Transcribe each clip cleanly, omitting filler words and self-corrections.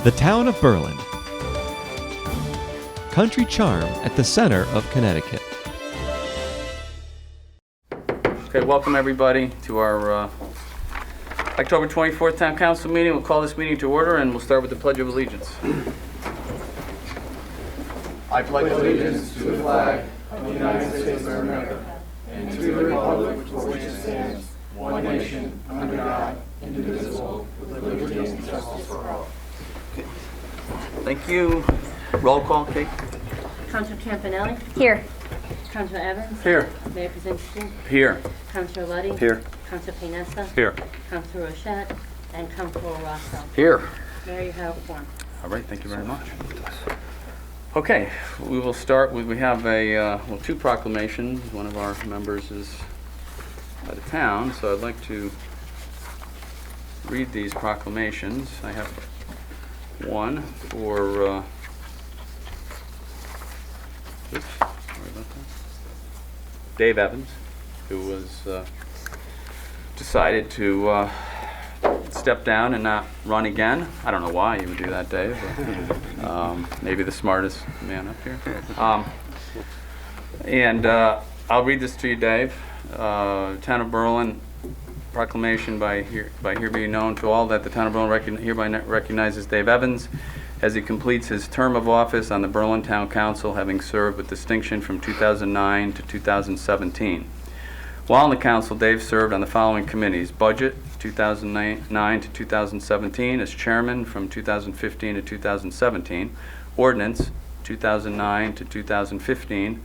The town of Berlin. Country charm at the center of Connecticut. Okay, welcome everybody to our October 24th Town Council meeting. We'll call this meeting to order and we'll start with the Pledge of Allegiance. I pledge allegiance to the flag of the United States of America and to the republic for which it stands, one nation, under God, indivisible, with liberty and justice for all. Thank you. Roll call, Kate. Councilor Campanelli? Here. Councilor Evans? Here. Mayor Kaczynski? Here. Councilor Luddy? Here. Councilor Paynessa? Here. Councilor Rochette? And Councilor Rosso. Here. Mayor, you have a quorum. All right, thank you very much. Okay, we will start with, we have two proclamations. One of our members is out of town, so I'd like to read these proclamations. I have one for, oops, sorry about that. Dave Evans, who was decided to step down and not run again. I don't know why you would do that, Dave. But, maybe the smartest man up here. I'll read this to you, Dave. Town of Berlin proclamation by here being known to all that the Town of Berlin hereby recognizes Dave Evans as he completes his term of office on the Berlin Town Council, having served with distinction from 2009 to 2017. While on the council, Dave served on the following committees: Budget, 2009 to 2017, as chairman from 2015 to 2017, Ordinance, 2009 to 2015,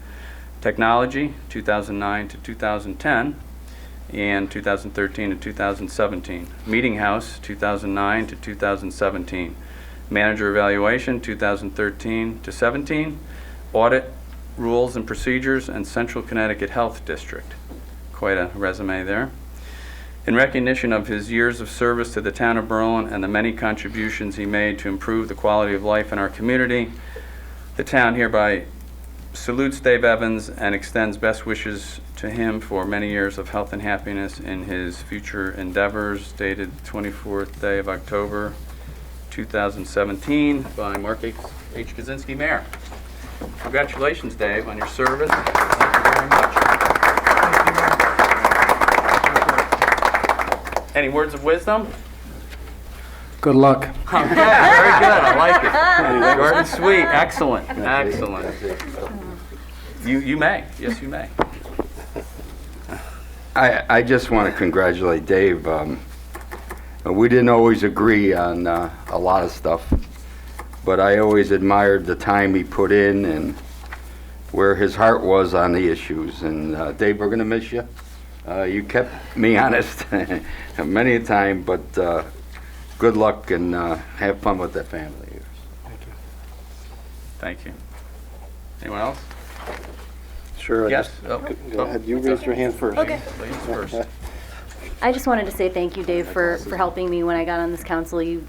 Technology, 2009 to 2010, and 2013 to 2017, Meeting House, 2009 to 2017, Manager Evaluation, 2013 to 17, Audit, Rules and Procedures, and Central Connecticut Health District. Quite a resume there. In recognition of his years of service to the town of Berlin and the many contributions he made to improve the quality of life in our community, the town hereby salutes Dave Evans and extends best wishes to him for many years of health and happiness in his future endeavors. Dated 24th day of October 2017 by Mark H. Kaczynski, Mayor. Congratulations, Dave, on your service. Thank you very much. Any words of wisdom? Good luck. Okay, very good. I like it. Short and sweet. Excellent. Excellent. You may. Yes, you may. I just want to congratulate Dave. We didn't always agree on a lot of stuff, but I always admired the time he put in and where his heart was on the issues. And Dave, we're going to miss you. You kept me honest many a time, but good luck and have fun with that family of yours. Thank you. Thank you. Anyone else? Sure. Yes. Go ahead. You raised your hand first. Okay. Please, first. I just wanted to say thank you, Dave, for helping me when I got on this council. You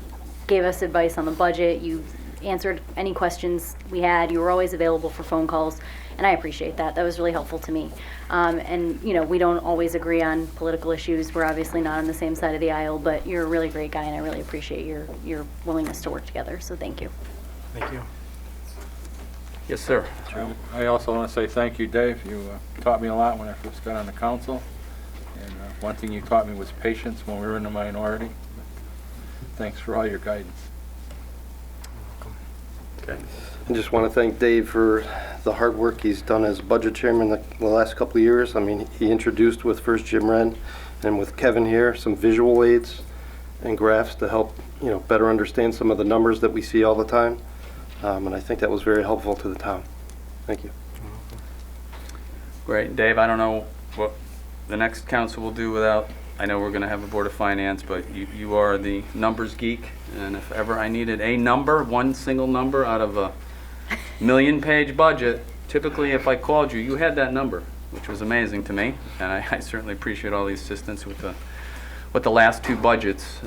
gave us advice on the budget. You answered any questions we had. You were always available for phone calls, and I appreciate that. That was really helpful to me. And, you know, we don't always agree on political issues. We're obviously not on the same side of the aisle, but you're a really great guy, and I really appreciate your willingness to work together. So thank you. Thank you. Yes, sir. I also want to say thank you, Dave. You taught me a lot when I first got on the council. And one thing you taught me was patience when we were in the minority. Thanks for all your guidance. Okay. I just want to thank Dave for the hard work he's done as budget chairman the last couple of years. I mean, he introduced with first Jim Wren and with Kevin here some visual aids and graphs to help, you know, better understand some of the numbers that we see all the time. And I think that was very helpful to the town. Thank you. Great. Dave, I don't know what the next council will do without, I know we're going to have a Board of Finance, but you are the numbers geek, and if ever I needed a number, one single number out of a million-page budget, typically if I called you, you had that number, which was amazing to me, and I certainly appreciate all the assistance with the last two budgets.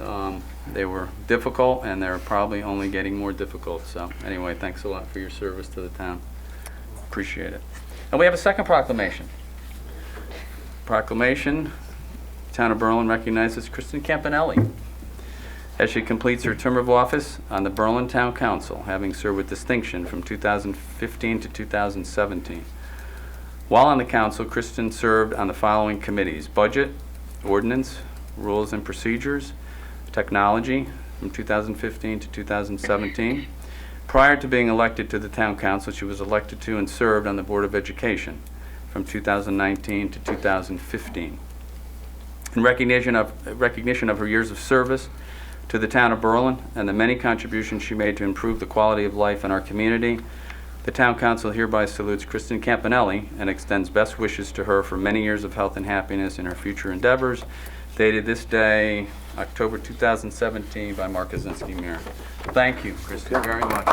They were difficult, and they're probably only getting more difficult. So anyway, thanks a lot for your service to the town. Appreciate it. And we have a second proclamation. Proclamation, Town of Berlin recognizes Kristen Campanelli as she completes her term of office on the Berlin Town Council, having served with distinction from 2015 to 2017. While on the council, Kristen served on the following committees: Budget, Ordinance, Rules and Procedures, Technology from 2015 to 2017. Prior to being elected to the Town Council, she was elected to and served on the Board of Education from 2019 to 2015. In recognition of her years of service to the town of Berlin and the many contributions she made to improve the quality of life in our community, the Town Council hereby salutes Kristen Campanelli and extends best wishes to her for many years of health and happiness in her future endeavors. Dated this day, October 2017, by Mark Kaczynski, Mayor. Thank you, Kristen, very much.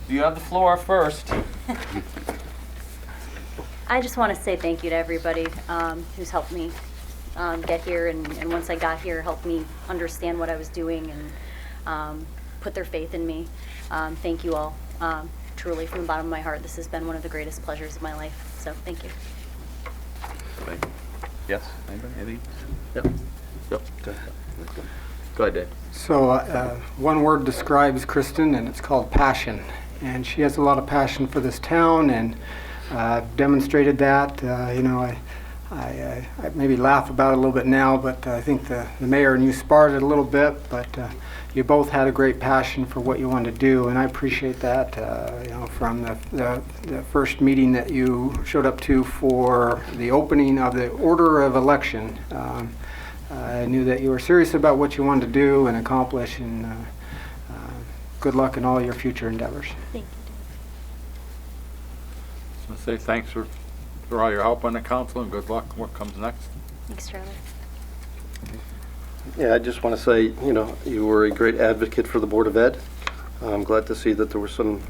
You have the floor first. I just want to say thank you to everybody who's helped me get here, and once I got here, helped me understand what I was doing and put their faith in me. Thank you all. Truly, from the bottom of my heart, this has been one of the greatest pleasures of my life. So thank you. Thank you. Yes, anybody? Anything? Yep. Yep. Go ahead, Dave. So one word describes Kristen, and it's called passion. And she has a lot of passion for this town, and demonstrated that. I maybe laugh about it a little bit now, but I think the mayor and you sparred it a little bit, but you both had a great passion for what you wanted to do, and I appreciate that. From the first meeting that you showed up to for the opening of the order of election, I knew that you were serious about what you wanted to do and accomplish, and good luck in all your future endeavors. Thank you. So say thanks for all your help on the council, and good luck. What comes next? Thanks, Charlie. Yeah, I just want to say, you were a great advocate for the Board of Ed. I'm glad to see that there were some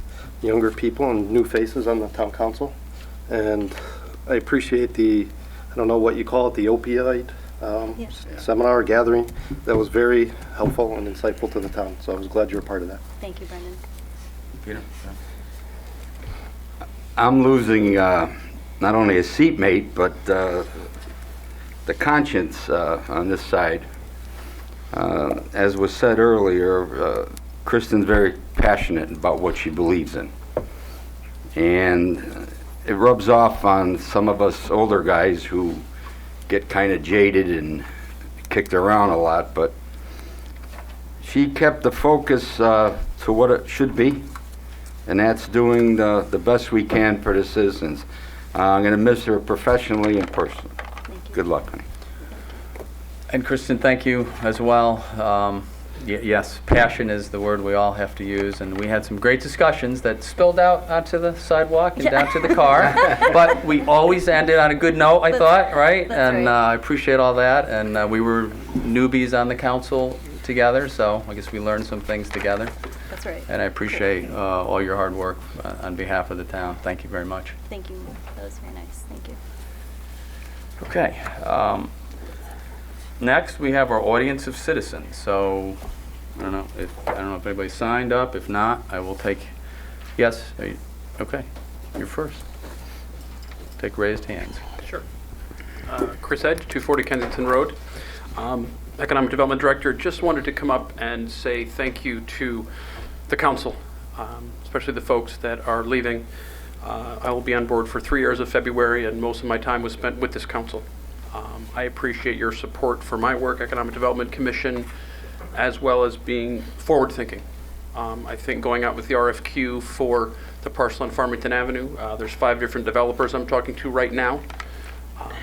younger people and new faces on the town council. And I appreciate I don't know what you call it, the opioid seminar gathering. That was very helpful and insightful to the town. So I was glad you were part of that. Thank you, Brendan. Peter? I'm losing not only a seatmate, but the conscience on this side. As was said earlier, Kristen's very passionate about what she believes in. And it rubs off on some of us older guys who get kind of jaded and kicked around a lot, but she kept the focus to what it should be, and that's doing the best we can for the citizens. I'm going to miss her professionally and personally. Good luck, honey. And Kristen, thank you as well. Yes, passion is the word we all have to use, and we had some great discussions that spilled out onto the sidewalk and down to the car, but we always ended on a good note, I thought, right? And I appreciate all that, and we were newbies on the council together, so I guess we learned some things together. That's right. And I appreciate all your hard work on behalf of the town. Thank you very much. Thank you. That was very nice. Thank you. Okay. Next, we have our audience of citizens. So, I don't know if anybody signed up. If not, I will take. Yes. Okay. You're first. Take raised hands. Sure. Chris Edge, 240 Kensington Road. Economic Development Director. Just wanted to come up and say thank you to the council, especially the folks that are leaving. I will be on board for 3 years of February, and most of my time was spent with this council. I appreciate your support for my work, Economic Development Commission, as well as being forward-thinking. I think going out with the RFQ for the parcel on Farmington Avenue, there's 5 different developers I'm talking to right now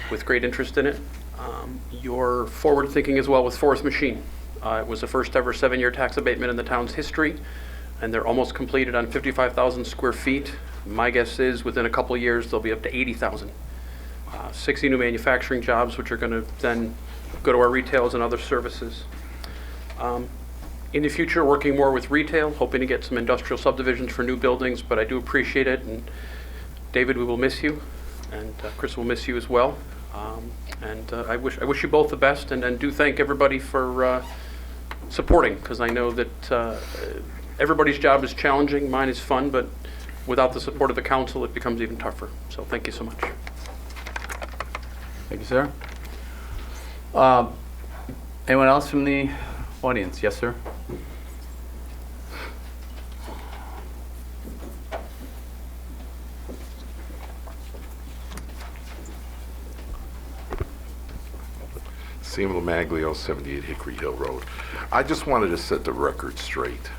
with great interest in it. You're forward-thinking as well with Forest Machine. It was the first ever 7-year tax abatement in the town's history, and they're almost completed on 55,000 square feet. My guess is within a couple of years they'll be up to 80,000. 60 new manufacturing jobs, which are going to then go to our retails and other services. In the future, working more with retail, hoping to get some industrial subdivisions for new buildings, but I do appreciate it. And David, we will miss you, and Chris will miss you as well. I wish you both the best, and do thank everybody for supporting, because I know that everybody's job is challenging. Mine is fun, but without the support of the council, it becomes even tougher. So thank you so much. Thank you, sir. Anyone else from the audience? Yes, sir. Samuel Maglio, 78 Hickory Hill Road. I just wanted to set the record straight.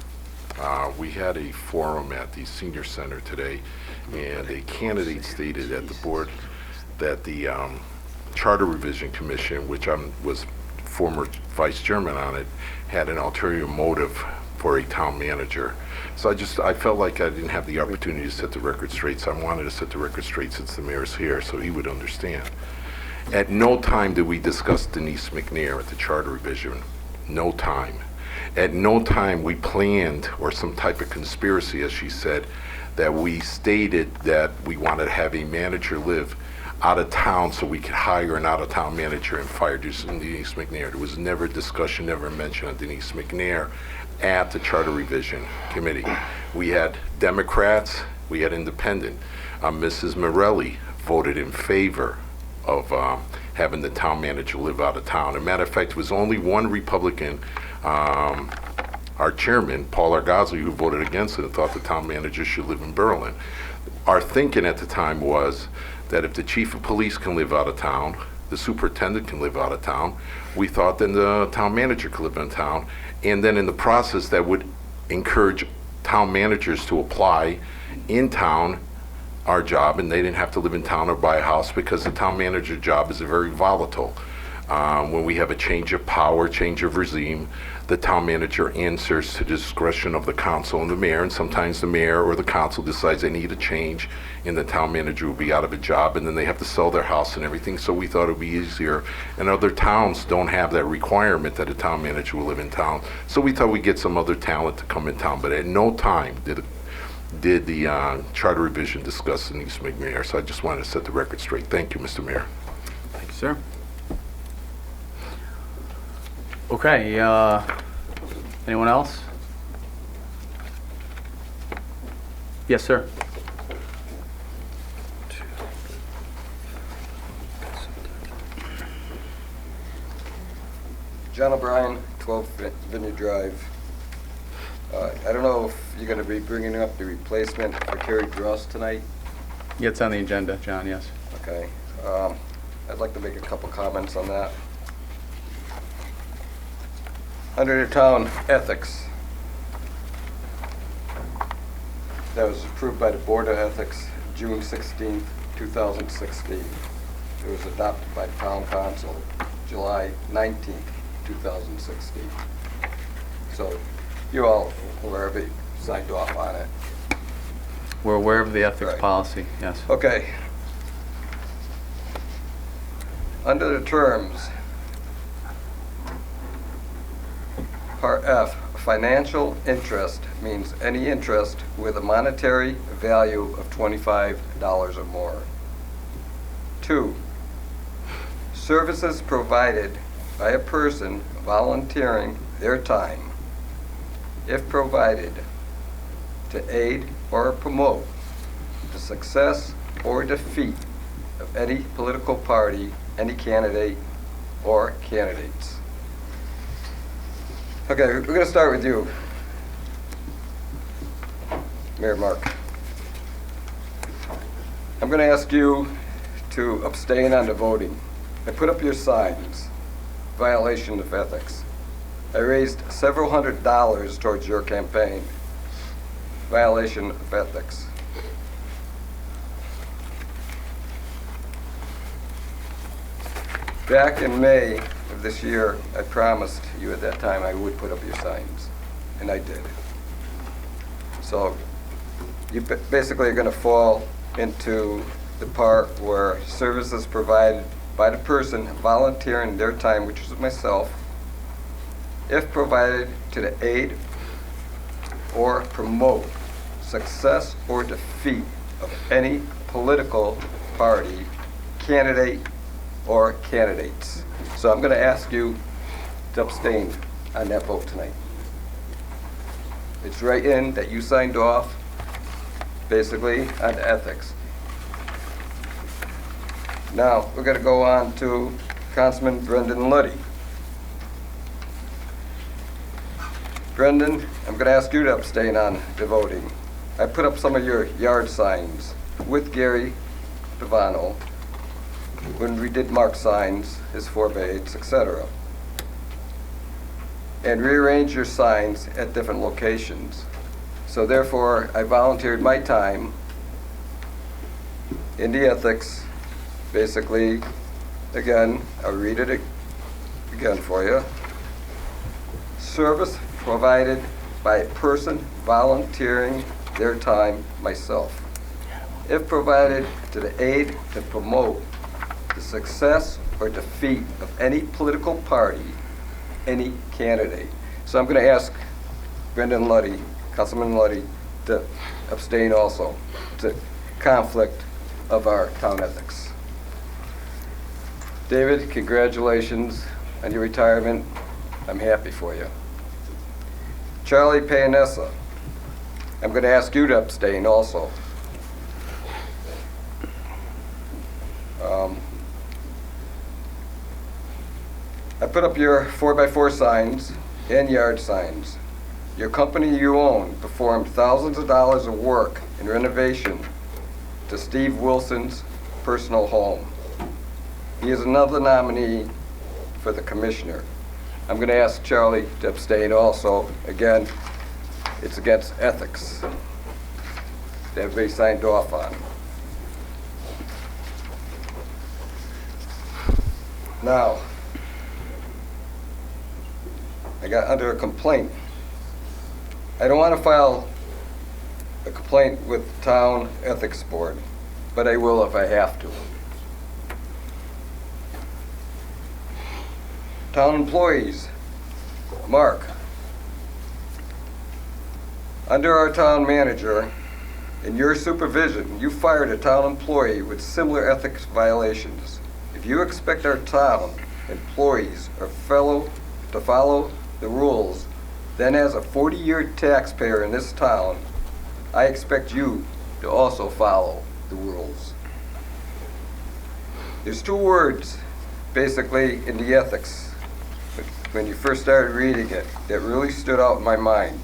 We had a forum at the senior center today, and a candidate stated at the board that the Charter Revision Commission, which I was former vice chairman on it, had an ulterior motive for a town manager. So I felt like I didn't have the opportunity to set the record straight, so I wanted to set the record straight since the mayor's here so he would understand. At no time did we discuss Denise McNair at the Charter Revision. No time. At no time we planned, or some type of conspiracy, as she said, that we stated that we wanted to have a manager live out of town so we could hire an out-of-town manager and fire Denise McNair. There was never discussion, never mention of Denise McNair at the Charter Revision Committee. We had Democrats, we had independent. Mrs. Morelli voted in favor of having the town manager live out of town. As a matter of fact, it was only one Republican, our chairman, Paul Argazzi, who voted against it and thought the town manager should live in Berlin. Our thinking at the time was that if the chief of police can live out of town, the superintendent can live out of town, we thought then the town manager could live in town, and then in the process that would encourage town managers to apply in town our job, and they didn't have to live in town or buy a house, because the town manager job is very volatile. When we have a change of power, change of regime, the town manager answers to the discretion of the council and the mayor, and sometimes the mayor or the council decides they need a change, and the town manager will be out of a job, and then they have to sell their house and everything. So we thought it would be easier, and other towns don't have that requirement that a town manager will live in town. So we thought we'd get some other talent to come in town, but at no time did the Charter Revision discuss Denise McNair. So I just wanted to set the record straight. Thank you, Mr. Mayor. Thank you, sir. Okay, anyone else? Yes, sir. John O'Brien, 12 Vineyard Drive. I don't know if you're going to be bringing up the replacement for Kerry Dross tonight. Yeah, it's on the agenda, John, yes. Okay. I'd like to make a couple comments on that. Under the town ethics, that was approved by the Board of Ethics June 16th, 2016. It was adopted by the Town Council July 19th, 2016. So you all aware of it, signed off on it. We're aware of the ethics Right. policy, yes. Okay. Under the terms, Part F, financial interest means any interest with a monetary value of $25 or more. 2, services provided by a person volunteering their time, if provided, to aid or promote the success or defeat of any political party, any candidate or candidates. Okay, we're going to start with you, Mayor Mark. I'm going to ask you to abstain on the voting and put up your signs, violation of ethics. I raised several $100s towards your campaign, violation of ethics. Back in May of this year, I promised you at that time I would put up your signs, and I did. So you basically are going to fall into the part where services provided by the person volunteering their time, which is myself, if provided to the aid or promote success or defeat of any political party, candidate, or candidates. So I'm going to ask you to abstain on that vote tonight. It's right in that you signed off, basically, on ethics. Now, we're going to go on to Councilman Brendan Luddy. Brendan, I'm going to ask you to abstain on the voting. I put up some of your yard signs with Gary Devano when we did mark signs, his 4x8s, etc. And rearrange your signs at different locations. So therefore, I volunteered my time in the ethics. Basically, again, I'll read it again for you. Service provided by a person volunteering their time, myself. If provided to the aid to promote the success or defeat of any political party, any candidate. So I'm going to ask Brendan Luddy, Councilman Luddy, to abstain also. It's a conflict of our town ethics. David, congratulations on your retirement. I'm happy for you. Charlie Payanessa, I'm going to ask you to abstain also. I put up your 4x4 signs and yard signs. Your company you own performed thousands of dollars of work in renovation to Steve Wilson's personal home. He is another nominee for the commissioner. I'm going to ask Charlie to abstain also. Again, it's against ethics that everybody signed off on. Now, I got under a complaint. I don't want to file a complaint with the Town Ethics Board, but I will if I have to. Town employees, Mark, under our town manager, in your supervision, you fired a town employee with similar ethics violations. If you expect our town employees to follow the rules, then as a 40-year taxpayer in this town, I expect you to also follow the rules. There's two words, basically, in the ethics, when you first started reading it, that really stood out in my mind.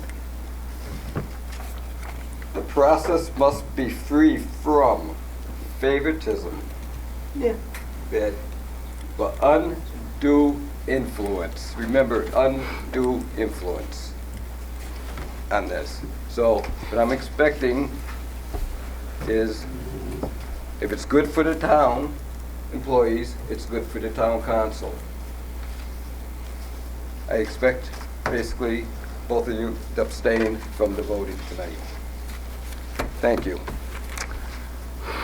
The process must be free from favoritism, but undue influence. Remember, undue influence on this. So what I'm expecting is, if it's good for the town employees, it's good for the town council. I expect basically both of you to abstain from the voting tonight. Thank you.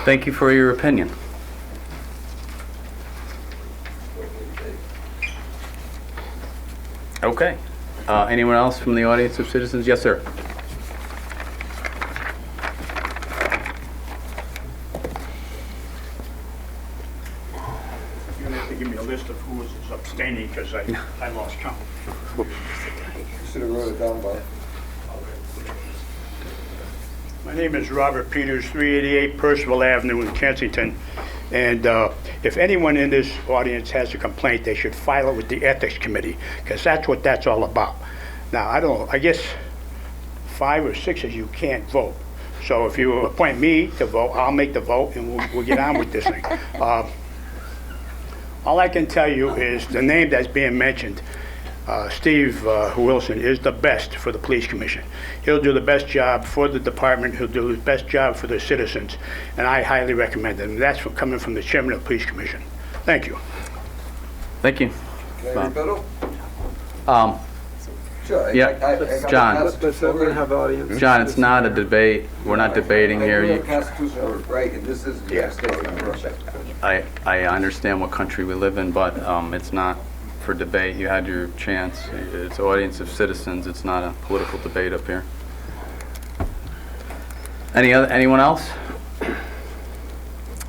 Thank you for your opinion. Okay. Anyone else from the audience of citizens? Yes, sir. You're gonna have to give me a list of who was abstaining, because I lost count. You should have wrote it down, Bob. My name is Robert Peters, 388 Percival Avenue in Kensington. And if anyone in this audience has a complaint, they should file it with the Ethics Committee, because that's what that's all about. Now, I guess 5 or 6 of you can't vote. So if you appoint me to vote, I'll make the vote, and we'll get on with this thing. All I can tell you is the name that's being mentioned, Steve Wilson, is the best for the police commission. He'll do the best job for the department. He'll do the best job for the citizens, and I highly recommend it. And that's coming from the chairman of the police commission. Thank you. Thank you. Can I rebuttal? Sure. Yeah, I got John. the constitutional John, it's not a debate. We're not debating right. here. I do have constitutional right, and this is the United States of America. I understand what country we live in, but it's not for debate. You had your chance. It's an audience of citizens. It's not a political debate up here. Anyone else?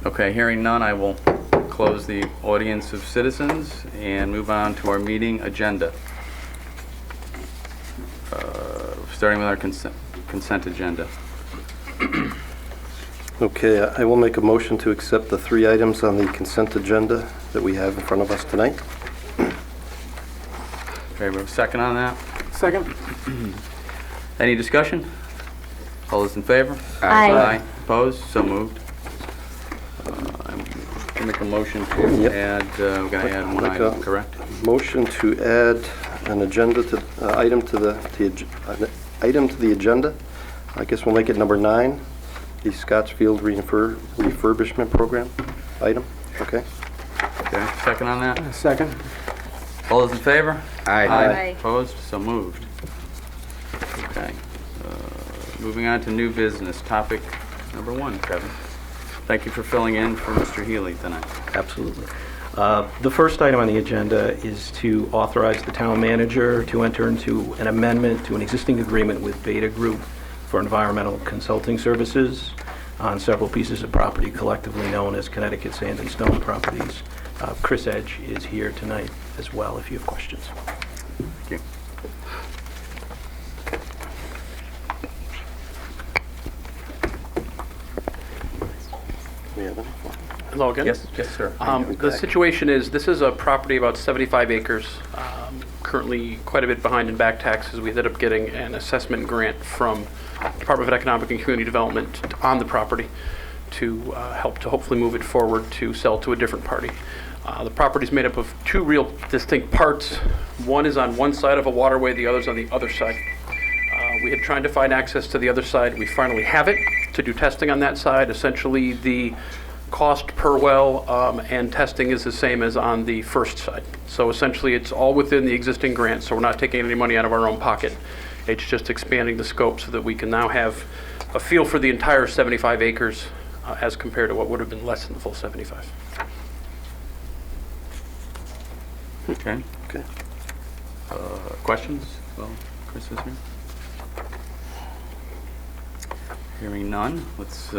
Okay, hearing none, I will close the audience of citizens and move on to our meeting agenda. Starting with our consent agenda. Okay, I will make a motion to accept the 3 items on the consent agenda that we have in front of us tonight. Okay, we have a second on that. Second. Any discussion? All those in favor? Aye. Opposed? So moved. I make a motion to Yep. add, we're going to add one Like a- item, correct? Motion to add an agenda to, item to the agenda. I guess we'll make it number 9, the Scottsfield refurbishment program item. Okay. Okay, second on that? Second. All those in favor? Aye. Opposed? So moved. Okay. Moving on to new business, topic number 1, Kevin. Thank you for filling in for Mr. Healy tonight. Absolutely. The first item on the agenda is to authorize the town manager to enter into an amendment to an existing agreement with Beta Group for environmental consulting services on several pieces of property collectively known as Connecticut Sand and Stone Properties. Chris Edge is here tonight as well if you have questions. Thank you. We have any? Hello again. Yes, sir. The situation is, this is a property about 75 acres, currently quite a bit behind in back taxes. We ended up getting an assessment grant from Department of Economic and Community Development on the property to help to hopefully move it forward to sell to a different party. The property is made up of 2 real distinct parts. One is on one side of a waterway, the other's on the other side. We had tried to find access to the other side. We finally have it to do testing on that side. Essentially, the cost per well and testing is the same as on the first side. So essentially, it's all within the existing grant, so we're not taking any money out of our own pocket. It's just expanding the scope so that we can now have a feel for the entire 75 acres as compared to what would have been less than the full 75. Okay. Okay. Questions? Well, Chris is here. Hearing none, let's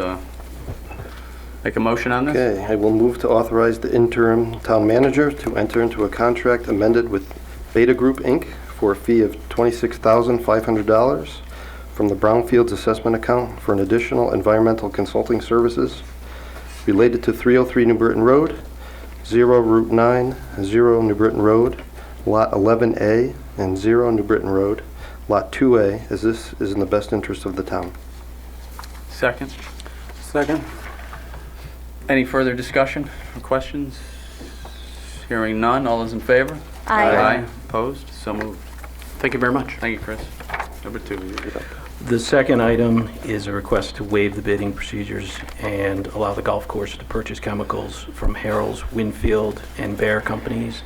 make a motion on this. Okay, I will move to authorize the interim town manager to enter into a contract amended with Beta Group, Inc. for a fee of $26,500 from the Brownfields Assessment Account for an additional environmental consulting services related to 303 New Britain Road, 0 Route 9, 0 New Britain Road, Lot 11A, and 0 New Britain Road, Lot 2A, as this is in the best interest of the town. Second. Second. Any further discussion or questions? Hearing none, all those in favor? Aye. Opposed? So moved. Thank you very much. Thank you, Chris. Number 2. The second item is a request to waive the bidding procedures and allow the golf course to purchase chemicals from Harrell's, Winfield, and Bear companies.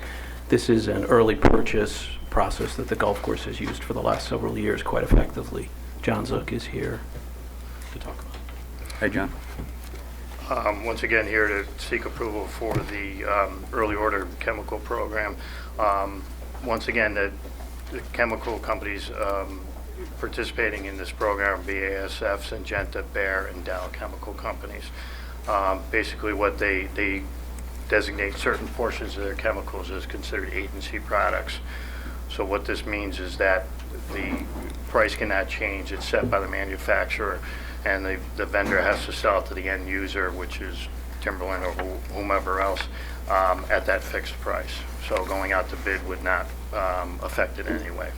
This is an early purchase process that the golf course has used for the last several years quite effectively. John Zook is here to talk about it. Hey, John. Once again, here to seek approval for the early order chemical program. Once again, the chemical companies participating in this program, BASF, Syngenta, Bayer, and Dow chemical companies. Basically, what they designate certain portions of their chemicals as considered agency products. So what this means is that the price cannot change. It's set by the manufacturer, and the vendor has to sell it to the end user, which is Timberland or whomever else, at that fixed price. So going out to bid would not affect it in any way.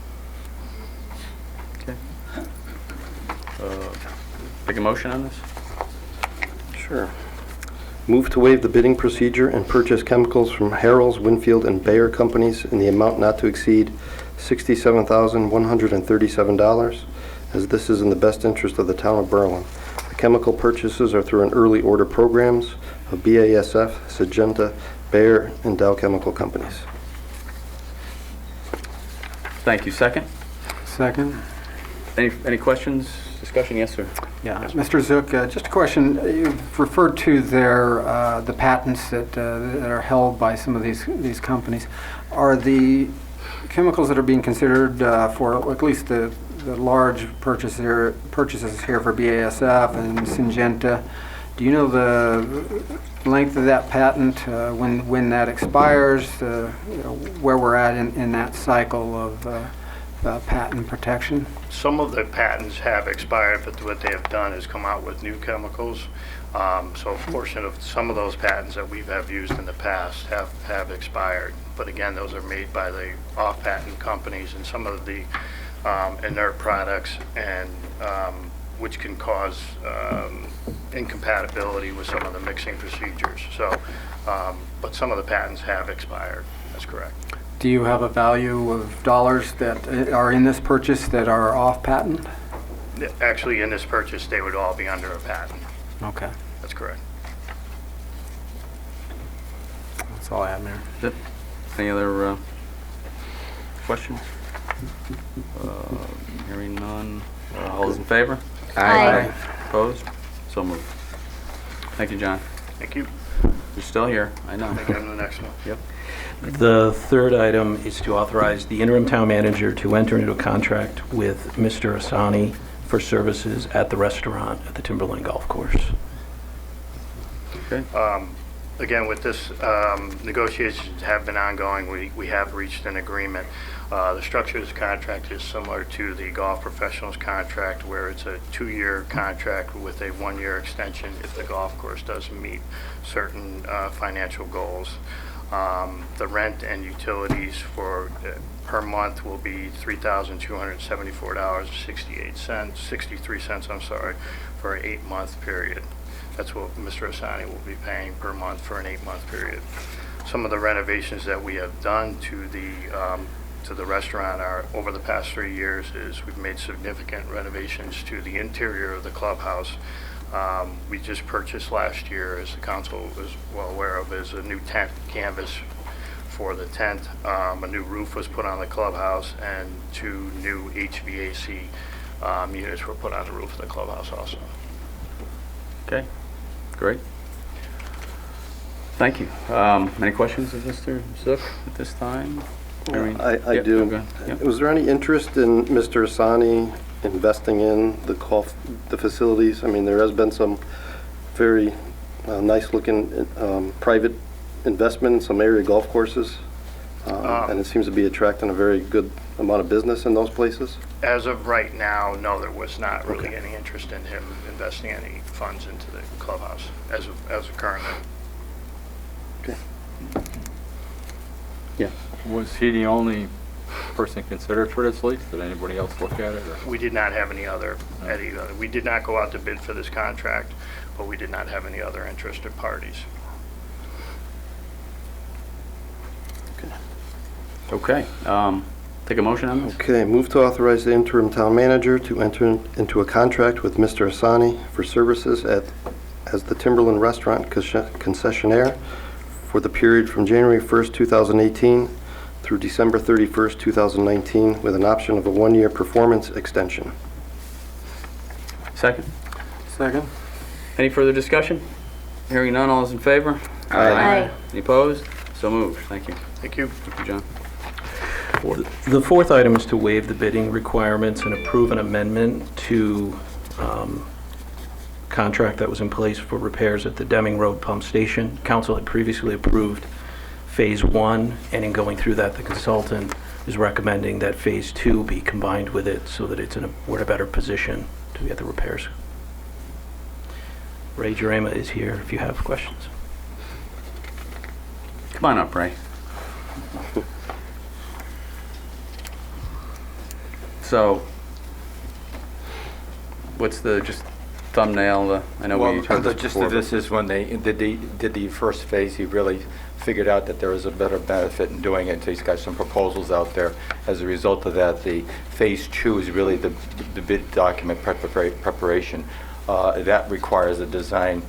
Okay. Make a motion on this? Sure. Move to waive the bidding procedure and purchase chemicals from Harrell's, Winfield, and Bayer companies in the amount not to exceed $67,137, as this is in the best interest of the town of Berlin. The chemical purchases are through an early order programs of BASF, Syngenta, Bayer, and Dow chemical companies. Thank you. Second? Second. Any questions, discussion? Yes, sir. Yeah, Mr. Zook, just a question. You've referred to the patents that are held by some of these companies. Are the chemicals that are being considered for at least the large purchases here for BASF and Syngenta, do you know the length of that patent, when that expires, where we're at in that cycle of patent protection? Some of the patents have expired, but what they have done is come out with new chemicals. So a portion of some of those patents that we have used in the past have expired. But again, those are made by the off-patent companies, and some of the inert products, and which can cause incompatibility with some of the mixing procedures. So, but some of the patents have expired. That's correct. Do you have a value of dollars that are in this purchase that are off patent? Actually, in this purchase, they would all be under a patent. Okay. That's correct. That's all I have, Mayor. Yep. Any other questions? Hearing none. All those in favor? Aye. Opposed? So moved. Thank you, John. Thank you. You're still here, I know. Thank you. On to the next one. Yep. The third item is to authorize the interim town manager to enter into a contract with Mr. Asani for services at the restaurant at the Timberland Golf Course. Okay. Again, with this, negotiations have been ongoing. We have reached an agreement. The structure of this contract is similar to the golf professionals contract, where it's a 2-year contract with a 1-year extension if the golf course doesn't meet certain financial goals. The rent and utilities for per month will be $3,274.68, 63 cents, I'm sorry, for an 8-month period. That's what Mr. Asani will be paying per month for an 8-month period. Some of the renovations that we have done to the restaurant are over the past 3 years is we've made significant renovations to the interior of the clubhouse. We just purchased last year, as the council is well aware of, is a new tent canvas for the tent. A new roof was put on the clubhouse, and 2 new HVAC units were put on the roof of the clubhouse also. Okay, great. Thank you. Any questions of Mr. Zook at this time? I Yep, do. okay, yep. Was there any interest in Mr. Asani investing in the facilities? I mean, there has been some very nice-looking private investment in some area golf courses, and it seems to be attracting a very good amount of business in those places. As of right now, no, there was not really Okay. any interest in him investing any funds into the clubhouse as of currently. Okay. Yeah. Was he the only person considered for this lease? Did anybody else look at it? Or? We did not have any other. We did not go out to bid for this contract, but we did not have any other interested parties. Okay. Take a motion on this? Okay, move to authorize the interim town manager to enter into a contract with Mr. Asani for services as the Timberland Restaurant concessionaire for the period from January 1st, 2018 through December 31st, 2019, with an option of a 1-year performance extension. Second. Second. Any further discussion? Hearing none, all those in favor? Aye. Any opposed? So moved. Thank you. Thank you. Thank you, John. The fourth item is to waive the bidding requirements and approve an amendment to contract that was in place for repairs at the Deming Road Pump Station. Council had previously approved Phase 1, and in going through that, the consultant is recommending that Phase 2 be combined with it so that we're in a better position to get the repairs. Ray Jarema is here if you have questions. Come on up, Ray. So, what's the just thumbnail? I know we heard the this gist before. of this is when they did the first phase, he really figured out that there was a better benefit in doing it. So he's got some proposals out there. As a result of that, the Phase 2 is really the bid document preparation. That requires a design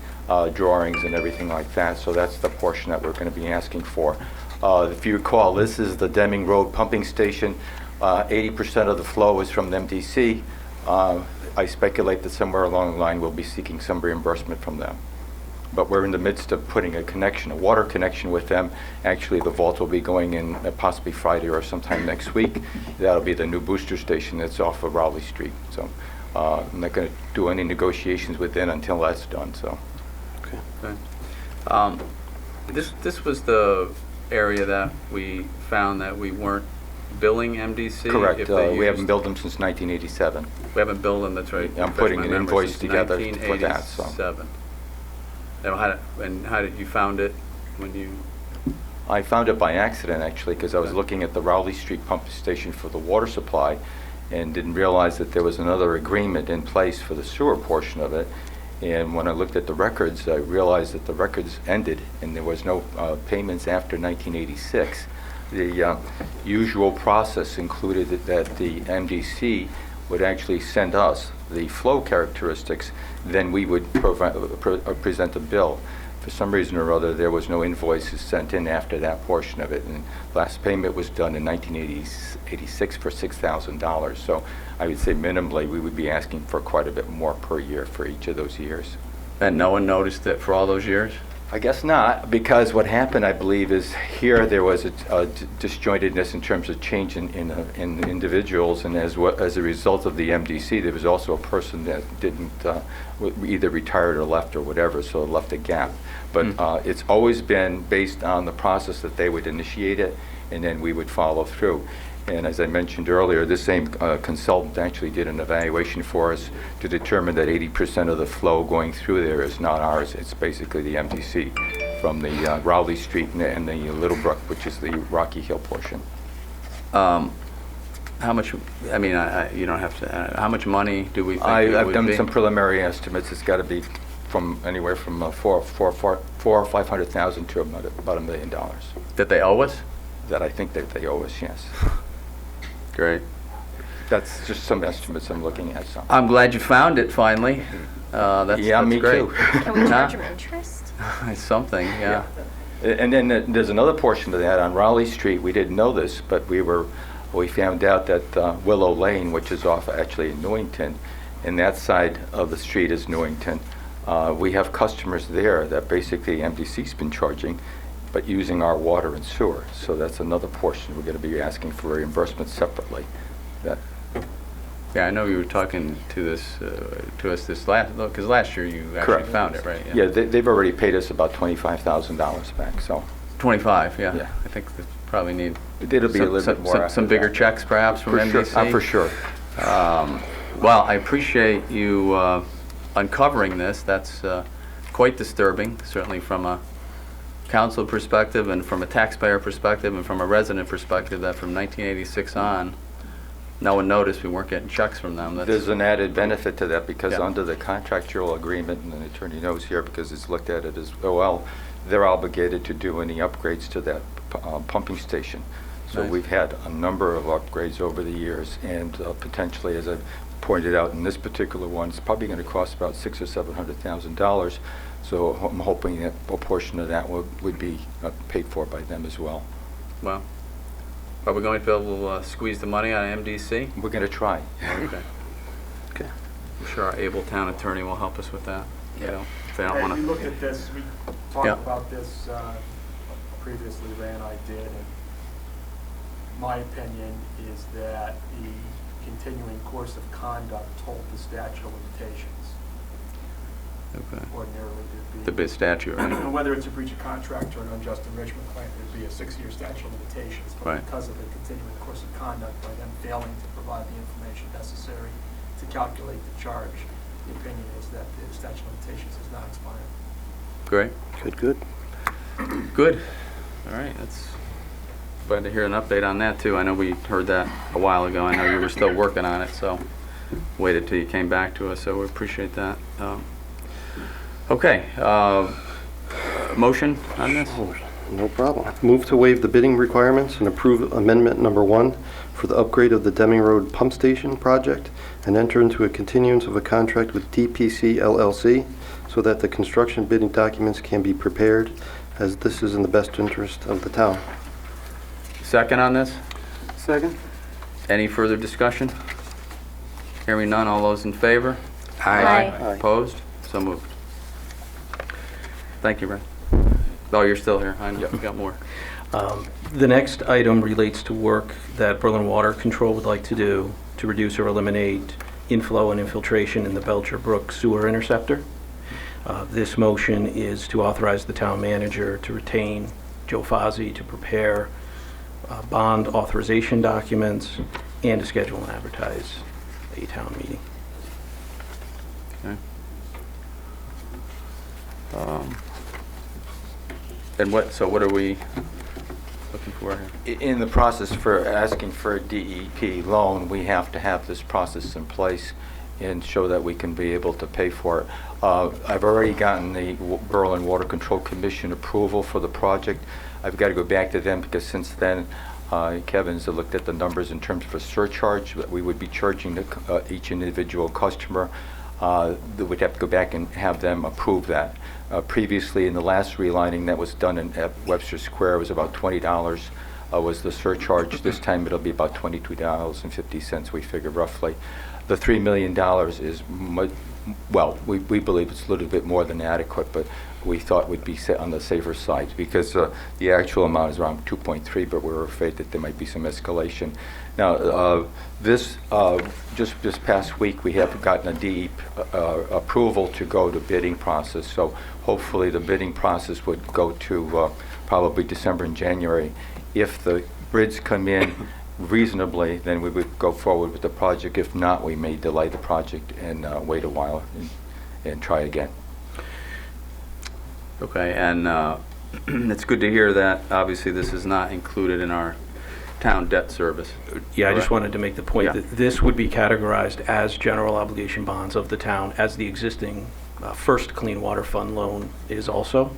drawings and everything like that. So that's the portion that we're going to be asking for. If you recall, this is the Deming Road pumping station. 80% of the flow is from MDC. I speculate that somewhere along the line we'll be seeking some reimbursement from them. But we're in the midst of putting a water connection with them. Actually, the vault will be going in possibly Friday or sometime next week. That'll be the new booster station that's off of Rowley Street. So I'm not going to do any negotiations with them until that's done. So. Okay. This was the area that we found that we weren't billing MDC? Correct. If they we haven't used- billed them since 1987. We haven't billed them, that's right. I'm Refresh putting my an memory, invoice since together for that, so. 1987. Now, how did you found it when you? I found it by accident, actually, because I was looking at the Rowley Street pump station for the water supply and didn't realize that there was another agreement in place for the sewer portion of it. And when I looked at the records, I realized that the records ended and there was no payments after 1986. The usual process included that the MDC would actually send us the flow characteristics, then we would present a bill. For some reason or other, there was no invoices sent in after that portion of it, and last payment was done in 1986 for $6,000. So I would say minimally, we would be asking for quite a bit more per year for each of those years. And no one noticed it for all those years? I guess not, because what happened, I believe, is here there was a disjointedness in terms of change in individuals, and as a result of the MDC, there was also a person that didn't either retired or left or whatever, so it left a gap. But it's always been based on the process that they would initiate it, and then we would follow through. And as I mentioned earlier, this same consultant actually did an evaluation for us to determine that 80% of the flow going through there is not ours. It's basically the MDC from the Rowley Street and the Little Brook, which is the Rocky Hill portion. How much, I mean, you don't have to, how much money do we think it I've would done be? some preliminary estimates. It's got to be from anywhere from $400,000 or $500,000 to about $1 million. That they owe us? That I think that they owe us, yes. Great. That's just some estimates I'm looking at. So. I'm glad you found it finally. That's me great. too. Can we charge them interest? It's something, yeah. And then there's another portion to that on Raleigh Street. We didn't know this, but we found out that Willow Lane, which is off actually in Newington, and that side of the street is Newington. We have customers there that basically MDC's been charging, but using our water and sewer. So that's another portion we're going to be asking for reimbursement separately. Yeah, I know you were talking to us this because last year you actually Correct. found it, right? Yeah, they've already paid us about $25,000 back. So 25, yeah. Yeah. I think we probably need. It'll be a little bit more. Some bigger checks, perhaps, from MDC. For sure. Well, I appreciate you uncovering this. That's quite disturbing, certainly from a council perspective and from a taxpayer perspective and from a resident perspective, that from 1986 on, no one noticed we weren't getting checks from them. There's an added benefit to that because Yeah. under the contractual agreement, and the attorney knows here because he's looked at it as well, they're obligated to do any upgrades to that pumping station. So Nice. we've had a number of upgrades over the years, and potentially, as I pointed out in this particular one, it's probably going to cost about $600,000 or $700,000. So I'm hoping that a portion of that would be paid for by them as well. Well, are we going to be able to squeeze the money out of MDC? We're going to try. Okay. Okay. I'm sure our able town attorney will help us with that. You know, if they don't Hey, want we to. looked at this, we talked Yeah. about this previously, Ray and I did, and my opinion is that the continuing course of conduct told the statute of limitations. Okay. Ordinarily, The there'd be, bid statute, right? whether it's a breach of contract or an unjust enrichment claim, there'd be a 6-year statute of limitations. But Right. because of the continuing course of conduct, by them failing to provide the information necessary to calculate the charge, the opinion is that the statute of limitations has not expired. Great. Good. Good. All right. That's glad to hear an update on that too. I know we heard that a while ago. I know you were still working on it, so waited till you came back to us. So we appreciate that. Okay. Motion on this? No problem. Move to waive the bidding requirements and approve amendment number 1 for the upgrade of the Deming Road Pump Station project and enter into a continuance of a contract with DPC LLC so that the construction bidding documents can be prepared, as this is in the best interest of the town. Second on this? Second? Any further discussion? Hearing none, all those in favor? Aye. Aye. Opposed? So moved. Thank you, Ray. Oh, you're still here. I know. We got more. The next item relates to work that Berlin Water Control would like to do to reduce or eliminate inflow and infiltration in the Belcher Brook sewer interceptor. This motion is to authorize the town manager to retain Joe Fozzi to prepare bond authorization documents and to schedule and advertise a town meeting. Okay. And what are we looking for here? In the process for asking for a DEP loan, we have to have this process in place and show that we can be able to pay for it. I've already gotten the Berlin Water Control Commission approval for the project. I've got to go back to them because since then, Kevin's looked at the numbers in terms of a surcharge that we would be charging each individual customer. We'd have to go back and have them approve that. Previously, in the last relining that was done at Webster Square, it was about $20 was the surcharge. This time it'll be about $22.50, we figure roughly. The $3 million is, well, we believe it's a little bit more than adequate, but we thought we'd be on the safer side because the actual amount is around 2.3, but we were afraid that there might be some escalation. Now, just this past week, we have gotten a DEP approval to go to bidding process. So hopefully the bidding process would go to probably December and January. If the bids come in reasonably, then we would go forward with the project. If not, we may delay the project and wait a while and try again. Okay, and it's good to hear that obviously this is not included in our town debt service. Yeah, I just wanted to make the point Yeah. that this would be categorized as general obligation bonds of the town, as the existing first Clean Water Fund loan is also.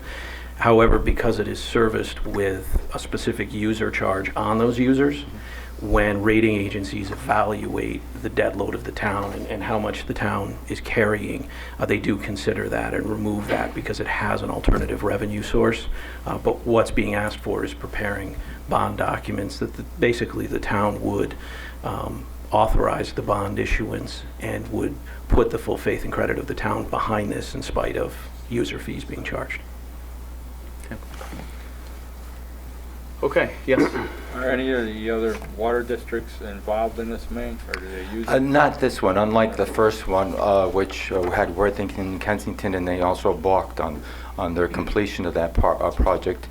However, because it is serviced with a specific user charge on those users, when rating agencies evaluate the debt load of the town and how much the town is carrying, they do consider that and remove that because it has an alternative revenue source. But what's being asked for is preparing bond documents that basically the town would authorize the bond issuance and would put the full faith and credit of the town behind this in spite of user fees being charged. Okay, yes. Are any of the other water districts involved in this main, or do they use it? Not this one, unlike the first one, which had Worthington and Kensington, and they also balked on their completion of that project.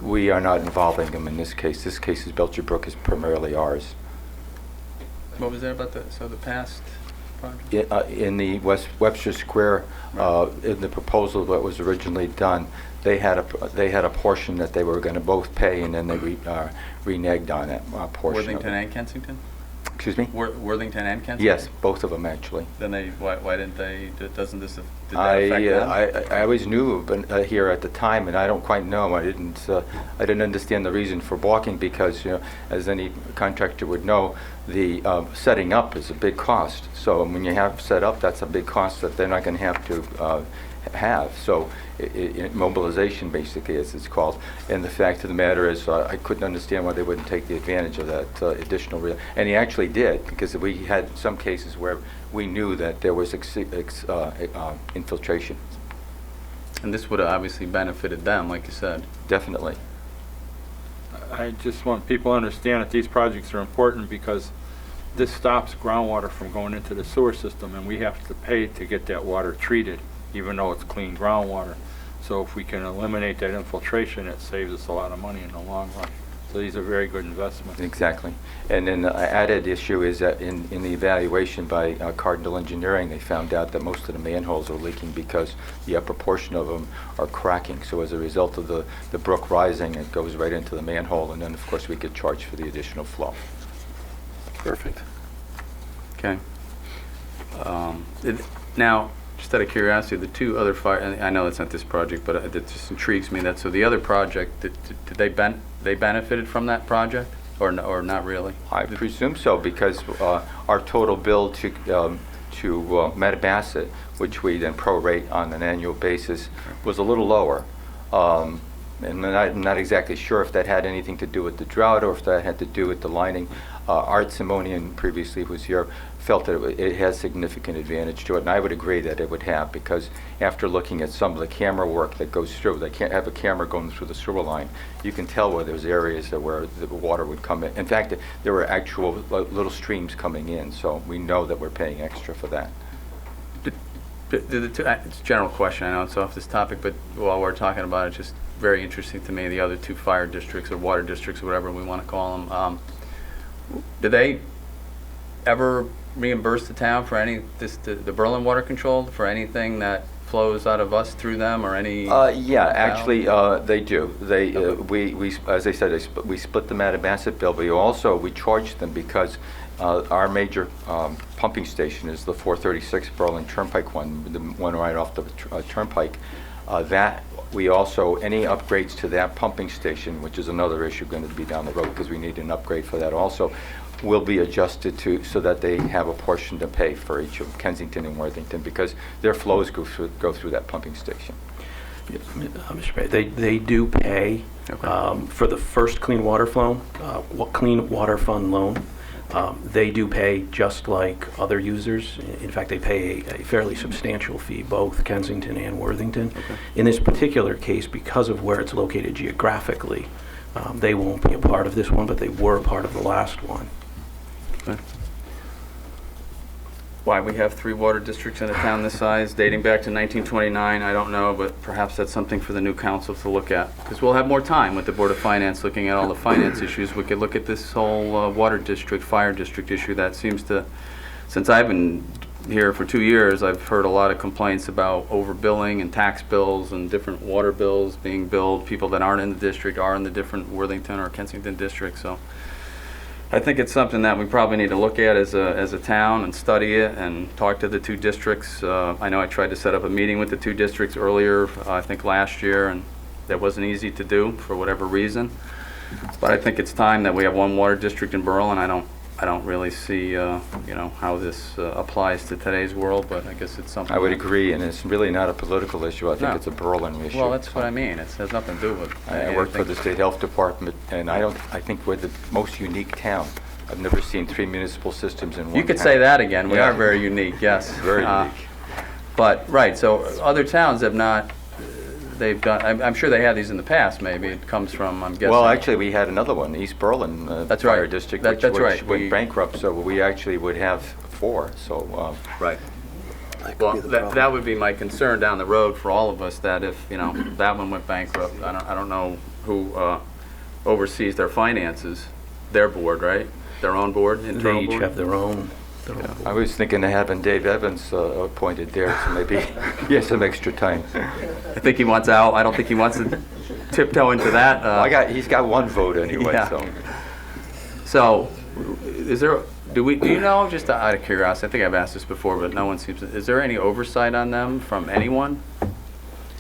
We are not involving them in this case. This case is Belcher Brook is primarily ours. What was that about the past project? In the Webster Square, in the proposal that was originally done, they had a portion that they were going to both pay, and then they reneged on that portion. Worthington and Kensington? Excuse me? Worthington and Kensington? Yes, both of them actually. Then why didn't they? Doesn't this? Did that affect them? I always knew here at the time, and I don't quite know. I didn't understand the reason for balking because, as any contractor would know, the setting up is a big cost. So when you have set up, that's a big cost that they're not going to have to have. So mobilization, basically, as it's called. And the fact of the matter is, I couldn't understand why they wouldn't take the advantage of that additional and he actually did, because we had some cases where we knew that there was infiltration. And this would have obviously benefited them, like you said. Definitely. I just want people to understand that these projects are important because this stops groundwater from going into the sewer system, and we have to pay to get that water treated, even though it's clean groundwater. So if we can eliminate that infiltration, it saves us a lot of money in the long run. So these are very good investments. Exactly. And then the added issue is that in the evaluation by Cardinal Engineering, they found out that most of the manholes are leaking because the upper portion of them are cracking. So as a result of the brook rising, it goes right into the manhole, and then of course we get charged for the additional flow. Perfect. Okay. Now, just out of curiosity, the two other fire, and I know it's not this project, but it just intrigues me that, so the other project, did they benefited from that project, or not really? I presume so, because our total bill to Metabassett, which we then prorate on an annual basis, was a little lower. And I'm not exactly sure if that had anything to do with the drought or if that had to do with the lining. Art Simonian, previously who was here, felt that it has significant advantage to it, and I would agree that it would have, because after looking at some of the camera work that goes through, they can't have a camera going through the sewer line. You can tell where there's areas where the water would come in. In fact, there were actual little streams coming in, so we know that we're paying extra for that. It's a general question, I know it's off this topic, but while we're talking about it, it's just very interesting to me, the other two fire districts or water districts or whatever we want to call them. Do they ever reimburse the town for the Berlin Water Control for anything that flows out of us through them or any? Yeah, actually, they do. They, as I said, we split them out of asset bill, but we charge them because our major pumping station is the 436 Berlin Turnpike one, the one right off the Turnpike. That we also, any upgrades to that pumping station, which is another issue going to be down the road because we need an upgrade for that also, will be adjusted to so that they have a portion to pay for each of Kensington and Worthington because their flows go through that pumping station. Mr. Mayor, they do pay for the first clean water clean water fund loan. They do pay just like other users. In fact, they pay a fairly substantial fee, both Kensington and Worthington. In this particular case, because of where it's located geographically, they won't be a part of this one, but they were a part of the last one. Why we have 3 water districts in a town this size, dating back to 1929, I don't know, but perhaps that's something for the new council to look at. Because we'll have more time with the Board of Finance looking at all the finance issues. We could look at this whole water district, fire district issue that seems to, since I've been here for 2 years, I've heard a lot of complaints about overbilling and tax bills and different water bills being billed. People that aren't in the district are in the different Worthington or Kensington districts. So I think it's something that we probably need to look at as a town and study it and talk to the 2 districts. I know I tried to set up a meeting with the 2 districts earlier, I think last year, and that wasn't easy to do for whatever reason. But I think it's time that we have 1 water district in Berlin. I don't really see, how this applies to today's world, but I guess it's something. I would agree, and it's really not a political issue. I think it's a Berlin issue. Well, that's what I mean. It has nothing to do with. I work for the state health department, and I think we're the most unique town. I've never seen 3 municipal systems in one. You could town. say that again. We are very unique. Yes. Very unique. But right, so other towns have not. They've done. I'm sure they had these in the past. Maybe it comes from. I'm guessing. Well, actually, we had another one, East Berlin that's Fire right. District, That's which right. went bankrupt. So we actually would have 4. So right. Well, that would be my concern down the road for all of us. That if that one went bankrupt, I don't know who oversees their finances. Their board, right? Their own board, internal They each board? have their own. I was thinking of having Dave Evans appointed there, so maybe he has some extra time. I think he wants out. I don't think he wants to tiptoe into that. Well, he's got 1 vote anyway. Yeah. So, is there? Do you know? Just out of curiosity, I think I've asked this before, but no one seems. Is there any oversight on them from anyone?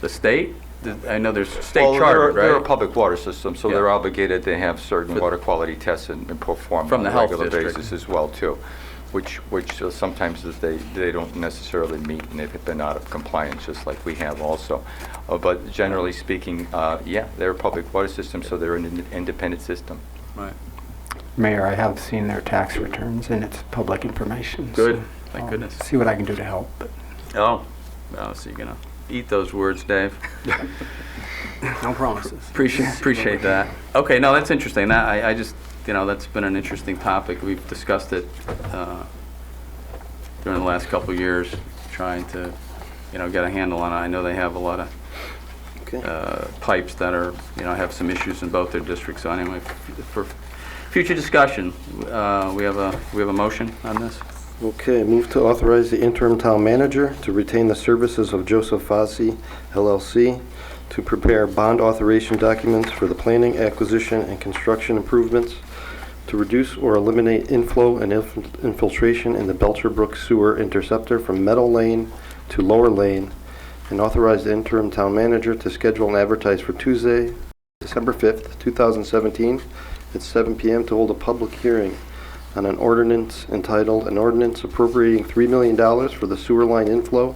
The state? I know there's state chartered, right? They're a public water system, so they're obligated to have certain water quality tests and perform from the on a health regular district. basis as well too, which sometimes they don't necessarily meet, and they've been out of compliance just like we have also. But generally speaking, yeah, they're a public water system, so they're an independent system. Right. Mayor, I have seen their tax returns, and it's public information. Good. So Thank goodness. See what I can do to help. But Oh, so you're gonna eat those words, Dave. no promises. Appreciate that. Okay, no, that's interesting. That I just that's been an interesting topic. We've discussed it during the last couple of years, trying to get a handle on it. I know they have a lot of pipes that are have some issues in both their districts. So anyway, for future discussion, we have a motion on this. Okay, move to authorize the interim town manager to retain the services of Joseph Fossi, LLC, to prepare bond authorization documents for the planning, acquisition, and construction improvements to reduce or eliminate inflow and infiltration in the Belcher Brook Sewer Interceptor from Meadow Lane to Lower Lane, and authorize the interim town manager to schedule and advertise for Tuesday, December 5th, 2017, at 7 p.m. to hold a public hearing on an ordinance entitled, "An Ordinance Appropriating $3 Million for the Sewer Line Inflow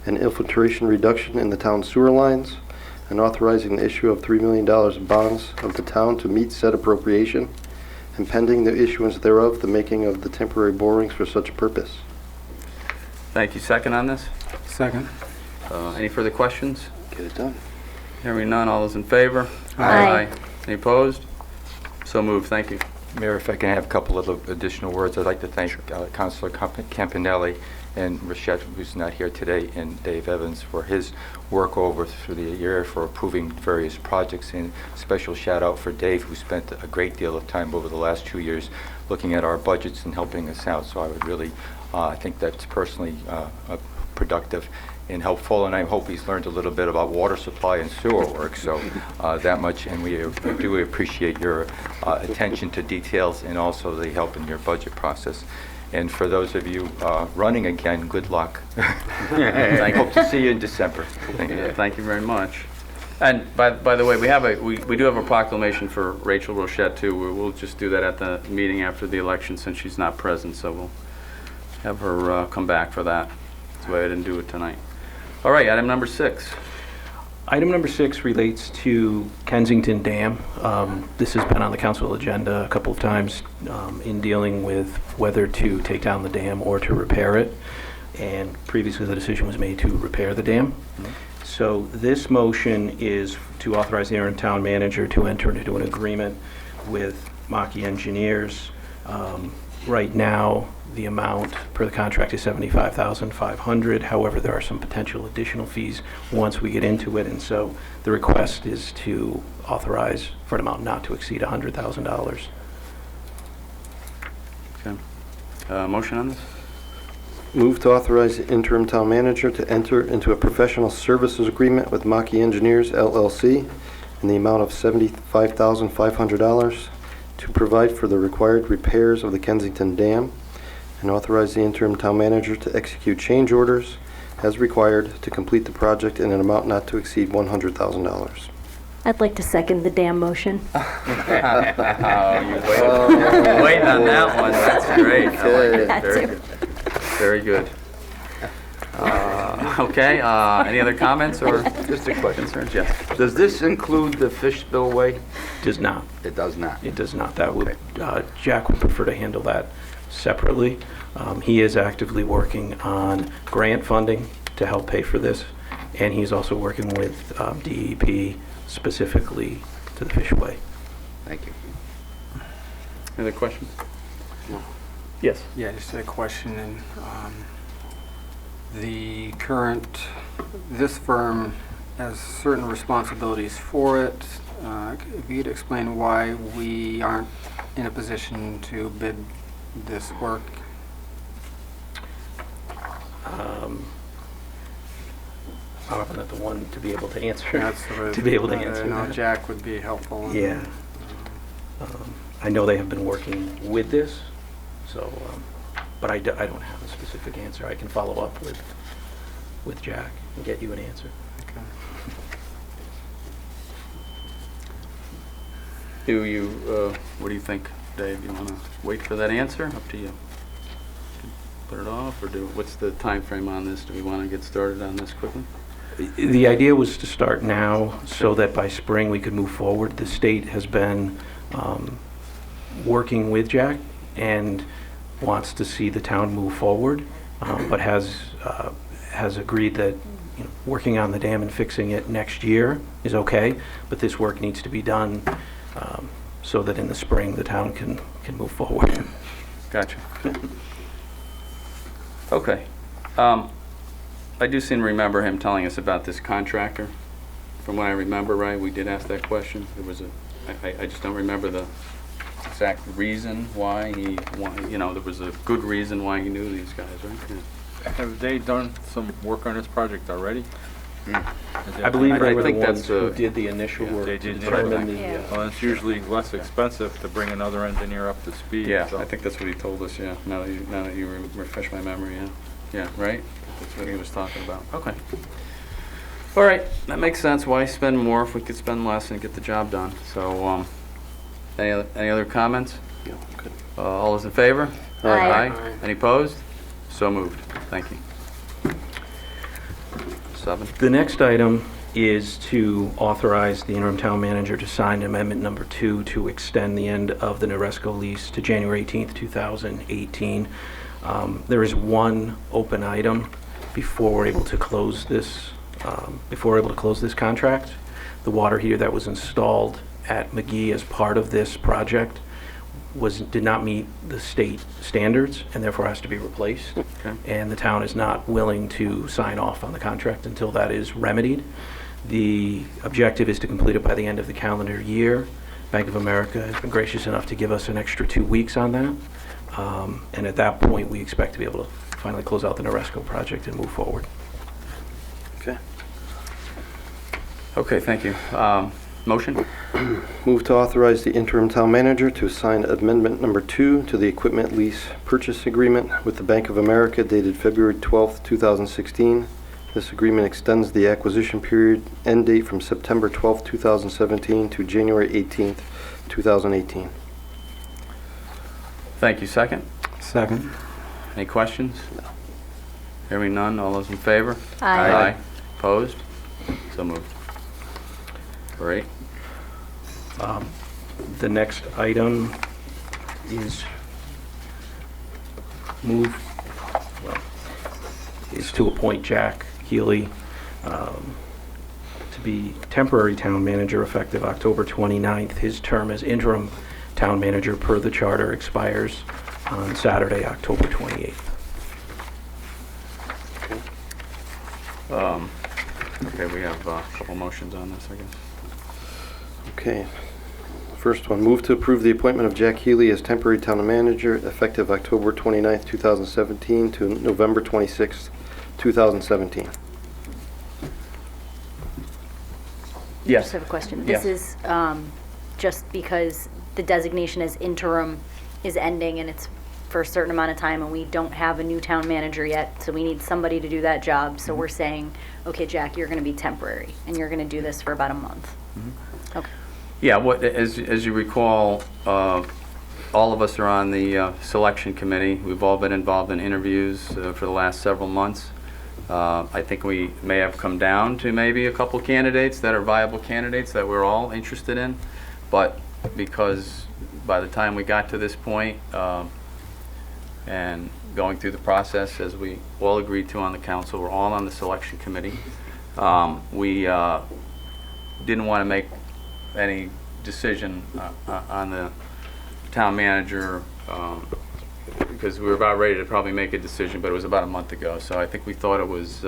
and Infiltration Reduction in the Town Sewer Lines, and authorizing the issue of $3 million of bonds of the town to meet said appropriation, and pending the issuance thereof, the making of the temporary borings for such purpose." Thank you. Second on this? Second. Any further questions? Get it done. Hearing none, all those in favor? Aye. Any opposed? So moved. Thank you. Mayor, if I can have a couple of additional words, I'd like to thank Councilor Campanelli and Rachette, who's not here today, and Dave Evans for his work over through the year for approving various projects, and special shout out for Dave, who spent a great deal of time over the last 2 years looking at our budgets and helping us out. So I would really, I think that's personally productive. and helpful, and I hope he's learned a little bit about water supply and sewer work, so that much, and we do appreciate your attention to details and also the help in your budget process. And for those of you running again, good luck. I hope to see you in December. Thank you. Yeah, thank you very much. And by the way, we do have a proclamation for Rachel Rochette too. We'll just do that at the meeting after the election since she's not present, so we'll have her come back for that. That's why I didn't do it tonight. All right, item number 6. Item number 6 relates to Kensington Dam. This has been on the council agenda a couple of times in dealing with whether to take down the dam or to repair it. And previously the decision was made to repair the dam. So this motion is to authorize the interim town manager to enter into an agreement with Maki Engineers. Right now, the amount per the contract is $75,500. However, there are some potential additional fees once we get into it, and so the request is to authorize for an amount not to exceed $100,000. Okay. Motion on this? Move to authorize the interim town manager to enter into a professional services agreement with Maki Engineers, LLC, in the amount of $75,500 to provide for the required repairs of the Kensington Dam, and authorize the interim town manager to execute change orders as required to complete the project in an amount not to exceed $100,000. I'd like to second the dam motion. Oh, you waiting on that one. That's great. I like it. Very good. Very good. Okay, any other comments or Just a question. concerns? Yes. Does this include the fish spillway? Does not. It does not. It does not. That would, Jack would prefer to handle that separately. He is actively working on grant funding to help pay for this, and he's also working with DEP specifically to the Fishway. Thank you. Any other questions? Yes. Yeah, just a question. And this firm has certain responsibilities for it. If you'd explain why we aren't in a position to bid this work. I'm not the one to be able to answer. That's the to be able to answer no, that. Jack would be helpful. Yeah. I know they have been working with this, so, but I don't have a specific answer. I can follow up with Jack and get you an answer. Okay. What do you think, Dave? You want to wait for that answer? Up to you. Put it off, or what's the time frame on this? Do we want to get started on this quickly? The idea was to start now so that by spring we could move forward. The state has been working with Jack and wants to see the town move forward, but has agreed that working on the dam and fixing it next year is okay, but this work needs to be done so that in the spring the town can move forward. Gotcha. Okay. I do seem to remember him telling us about this contractor. From what I remember, right, we did ask that question. There was I just don't remember the exact reason why there was a good reason why he knew these guys, right? Yeah. Have they done some work on this project already? I believe they were the think ones that's who did the initial work. They to did determine the- the, Well, it's usually less expensive to bring another engineer up to speed. Yeah, so. I think that's what he told us, yeah. Now that you refresh my memory, yeah. Yeah, right? That's what he was talking about. Okay. All right, that makes sense. Why spend more if we could spend less and get the job done? So, any other comments? No, good. All those in favor? Aye. Aye. Any opposed? So moved. Thank you. 7. The next item is to authorize the interim town manager to sign amendment number 2 to extend the end of the Noresco lease to January 18th, 2018. There is one open item before we're able to close this. Contract. The water heater that was installed at McGee as part of this project did not meet the state standards and therefore has to be replaced. Okay. And the town is not willing to sign off on the contract until that is remedied. The objective is to complete it by the end of the calendar year. Bank of America has been gracious enough to give us an extra 2 weeks on that. And at that point, we expect to be able to finally close out the Noresco project and move forward. Okay, thank you. Motion? Move to authorize the interim town manager to sign amendment number 2 to the equipment lease purchase agreement with the Bank of America dated February 12th, 2016. This agreement extends the acquisition period end date from September 12th, 2017 to January 18th, 2018. Thank you. Second? Second. Any questions? No. Hearing none, all those in favor? Aye. Opposed? So moved. Great. The next item is is to appoint Jack Healy to be temporary town manager effective October 29th. His term as interim town manager per the charter expires on Saturday, October 28th. Okay, we have a couple motions on this, I guess. Okay. First one, move to approve the appointment of Jack Healy as temporary town manager effective October 29th, 2017 to November 26th, 2017. I Yes. just have a question. Yes. This is just because the designation as interim is ending and it's for a certain amount of time and we don't have a new town manager yet, so we need somebody to do that job. So we're saying, okay, Jack, you're going to be temporary and you're going to do this for about a month. Okay. Yeah, as you recall, all of us are on the selection committee. We've all been involved in interviews for the last several months. I think we may have come down to maybe a couple candidates that are viable candidates that we're all interested in. But because by the time we got to this point and going through the process, as we all agreed to on the council, we're all on the selection committee. We didn't want to make any decision on the town manager because we were about ready to probably make a decision, but it was about a month ago. So I think we thought it was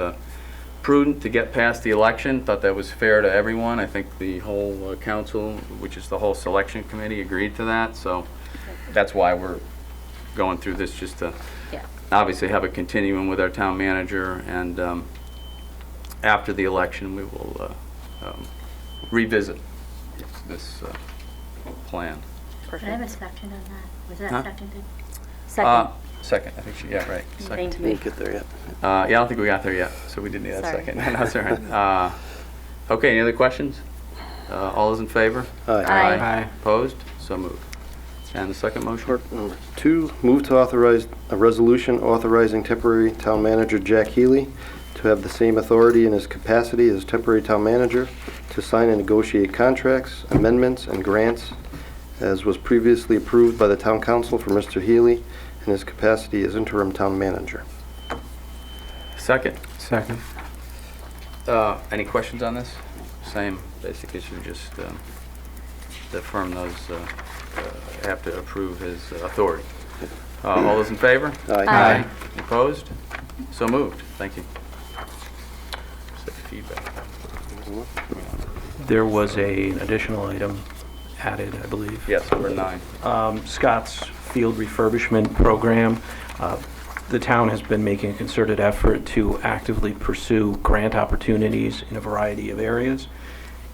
prudent to get past the election, thought that was fair to everyone. I think the whole council, which is the whole selection committee, agreed to that. So that's why we're going through this, just to obviously have a continuum with our town manager, and after the election we will revisit this plan. Can I have a second on that? Was that seconded? Second. Second, I think yeah, right. Second. Thank Didn't get there yet. Yeah, I don't think we got there yet, so we didn't need that Sorry. second. No, that's all right. Okay, any other questions? All those in favor? Aye. Aye. Opposed? So moved. And the second motion? Part number 2, move to authorize a resolution authorizing temporary town manager Jack Healy to have the same authority in his capacity as temporary town manager to sign and negotiate contracts, amendments, and grants as was previously approved by the town council for Mr. Healy in his capacity as interim town manager. Second. Second. Any questions on this? Same basic issue, just affirm those, have to approve his authority. All those in favor? Aye. Aye. Opposed? So moved. Thank you. Just have feedback. There was an additional item added, I believe. Yes, number 9. Scott's Field Refurbishment Program. The town has been making a concerted effort to actively pursue grant opportunities in a variety of areas,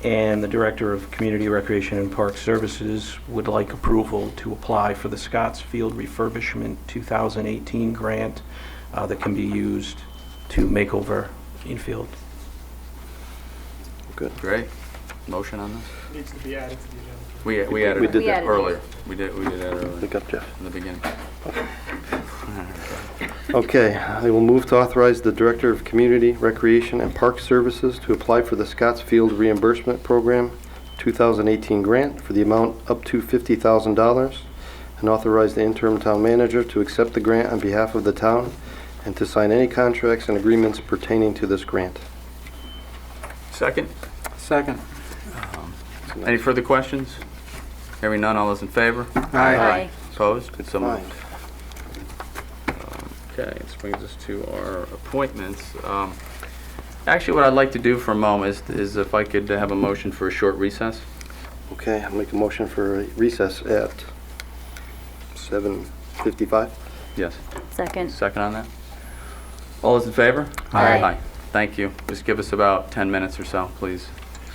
and the Director of Community Recreation and Park Services would like approval to apply for the Scott's Field Refurbishment 2018 grant that can be used to make over infield. Good. Great. Motion on this? Needs to be added to the agenda. We added We it did that. earlier. We did that earlier Pick up, Jeff. in the beginning. Okay, I will move to authorize the Director of Community, Recreation, and Park Services to apply for the Scotts Field Reimbursement Program 2018 grant for the amount up to $50,000, and authorize the interim town manager to accept the grant on behalf of the town and to sign any contracts and agreements pertaining to this grant. Second. Second. Any further questions? Hearing none, all those in favor? Aye. Opposed? So Fine. moved. Okay, this brings us to our appointments. Actually, what I'd like to do for a moment is if I could have a motion for a short recess. Okay, I'll make a motion for a recess at 7:55. Yes. Second. Second on that? All those in favor? Aye. Thank you. Just give us about 10 minutes or so, please,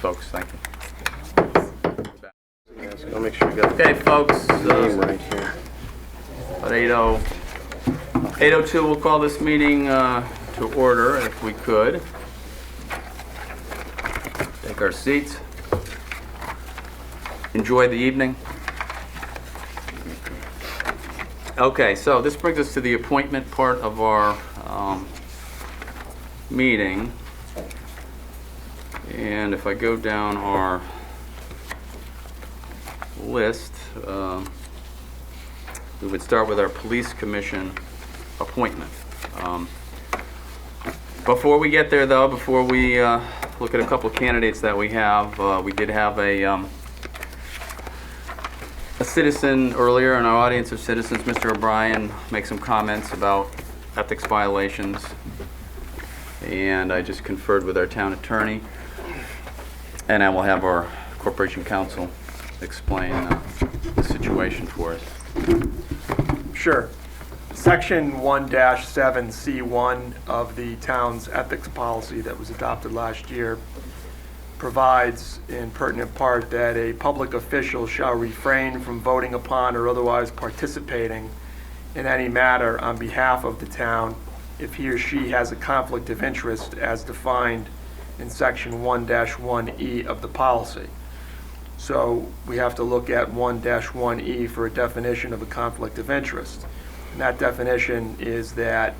folks. Thank you. I'll make sure you got Okay, folks. the name right here. At 8:02, we'll call this meeting to order, if we could. Take our seats. Enjoy the evening. Okay, so this brings us to the appointment part of our meeting. And if I go down our list, we would start with our police commission appointment. Before we get there, though, before we look at a couple candidates that we have, we did have a citizen earlier in our audience of citizens, Mr. O'Brien, make some comments about ethics violations, and I just conferred with our town attorney, and I will have our corporation counsel explain the situation for us. Sure. Section 1-7C1 of the town's ethics policy that was adopted last year provides in pertinent part that a public official shall refrain from voting upon or otherwise participating in any matter on behalf of the town if he or she has a conflict of interest as defined in section 1-1E of the policy. So we have to look at 1-1E for a definition of a conflict of interest. And that definition is that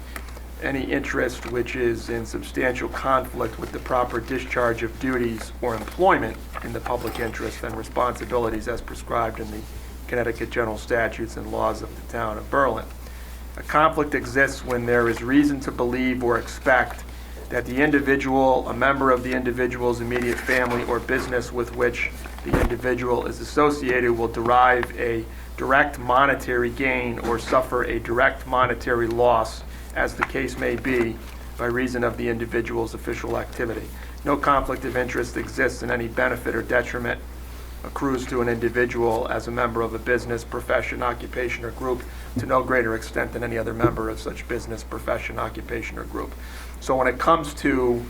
any interest which is in substantial conflict with the proper discharge of duties or employment in the public interest and responsibilities as prescribed in the Connecticut General Statutes and laws of the town of Berlin. A conflict exists when there is reason to believe or expect that the individual, a member of the individual's immediate family or business with which the individual is associated will derive a direct monetary gain or suffer a direct monetary loss, as the case may be, by reason of the individual's official activity. No conflict of interest exists in any benefit or detriment accrues to an individual as a member of a business, profession, occupation, or group to no greater extent than any other member of such business, profession, occupation, or group. So when it comes to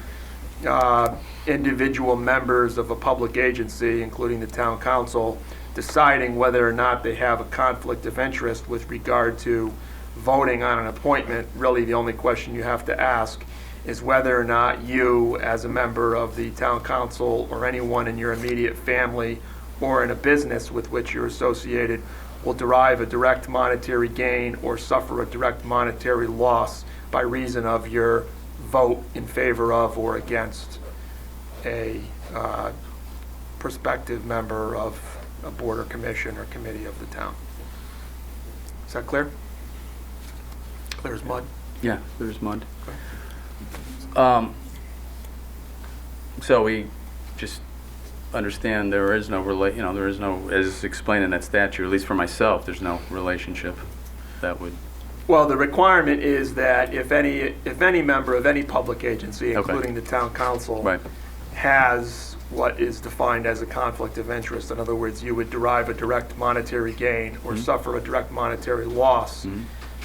individual members of a public agency, including the town council, deciding whether or not they have a conflict of interest with regard to voting on an appointment, really the only question you have to ask is whether or not you, as a member of the town council or anyone in your immediate family or in a business with which you're associated, will derive a direct monetary gain or suffer a direct monetary loss by reason of your vote in favor of or against a prospective member of a board or commission or committee of the town. Is that clear? Clear as mud? Yeah, there's mud. So we just understand there is no there is no, as explained in that statute, at least for myself, there's no relationship that would. Well, the requirement is that if any member of any public agency, including the town council, right, has what is defined as a conflict of interest, in other words, you would derive a direct monetary gain or suffer a direct monetary loss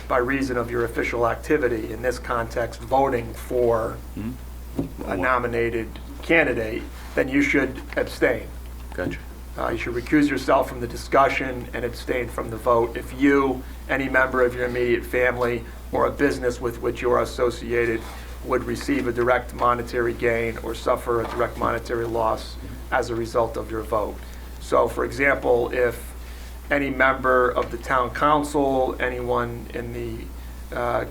by reason of your official activity, in this context, voting for a nominated candidate, then you should abstain. Gotcha. You should recuse yourself from the discussion and abstain from the vote if you, any member of your immediate family, or a business with which you are associated would receive a direct monetary gain or suffer a direct monetary loss as a result of your vote. So, for example, if any member of the town council, anyone in the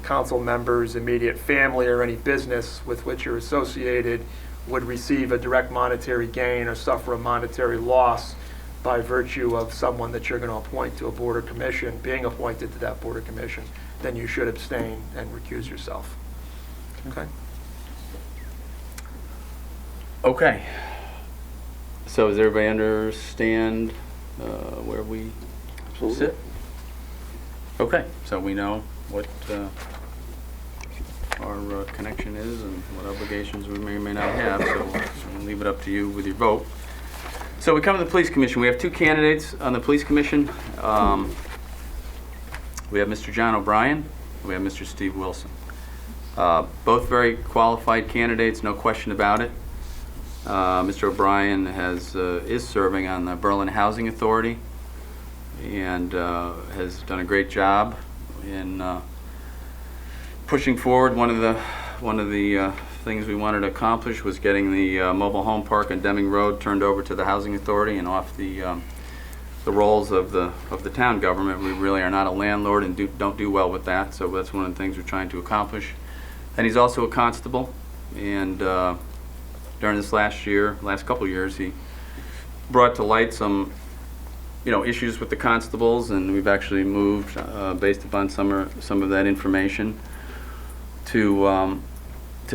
council member's immediate family, or any business with which you're associated would receive a direct monetary gain or suffer a monetary loss by virtue of someone that you're going to appoint to a board or commission, being appointed to that board or commission, then you should abstain and recuse yourself. Okay? Okay. So does everybody understand where we sit? Okay, so we know what our connection is and what obligations we may or may not have, so I'll leave it up to you with your vote. So we come to the police commission. We have two candidates on the police commission. We have Mr. John O'Brien, we have Mr. Steve Wilson. Both very qualified candidates, no question about it. Mr. O'Brien is serving on the Berlin Housing Authority and has done a great job in pushing forward. One of the things we wanted to accomplish was getting the mobile home park on Deming Road turned over to the Housing Authority and off the roles of the town government. We really are not a landlord and don't do well with that, so that's one of the things we're trying to accomplish. And he's also a constable, and during this last couple of years, he brought to light some issues with the constables, and we've actually moved based upon some of that information to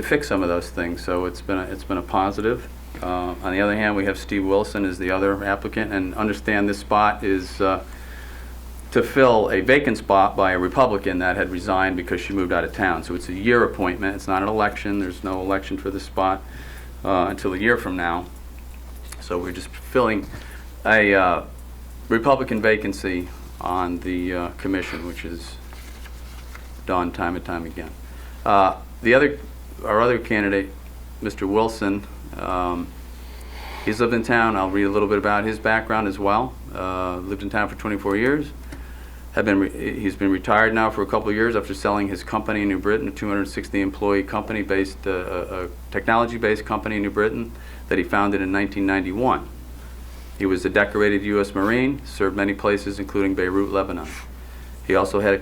fix some of those things. So it's been a positive. On the other hand, we have Steve Wilson as the other applicant, and understand this spot is to fill a vacant spot by a Republican that had resigned because she moved out of town. So it's a year appointment. It's not an election. There's no election for this spot until a year from now. So we're just filling a Republican vacancy on the commission, which is done time and time again. Our other candidate, Mr. Wilson, he's lived in town. I'll read a little bit about his background as well. Lived in town for 24 years. He's been retired now for a couple of years after selling his company in New Britain, a 260-employee company based, a technology-based company in New Britain that he founded in 1991. He was a decorated U.S. Marine, served many places, including Beirut, Lebanon. He also had a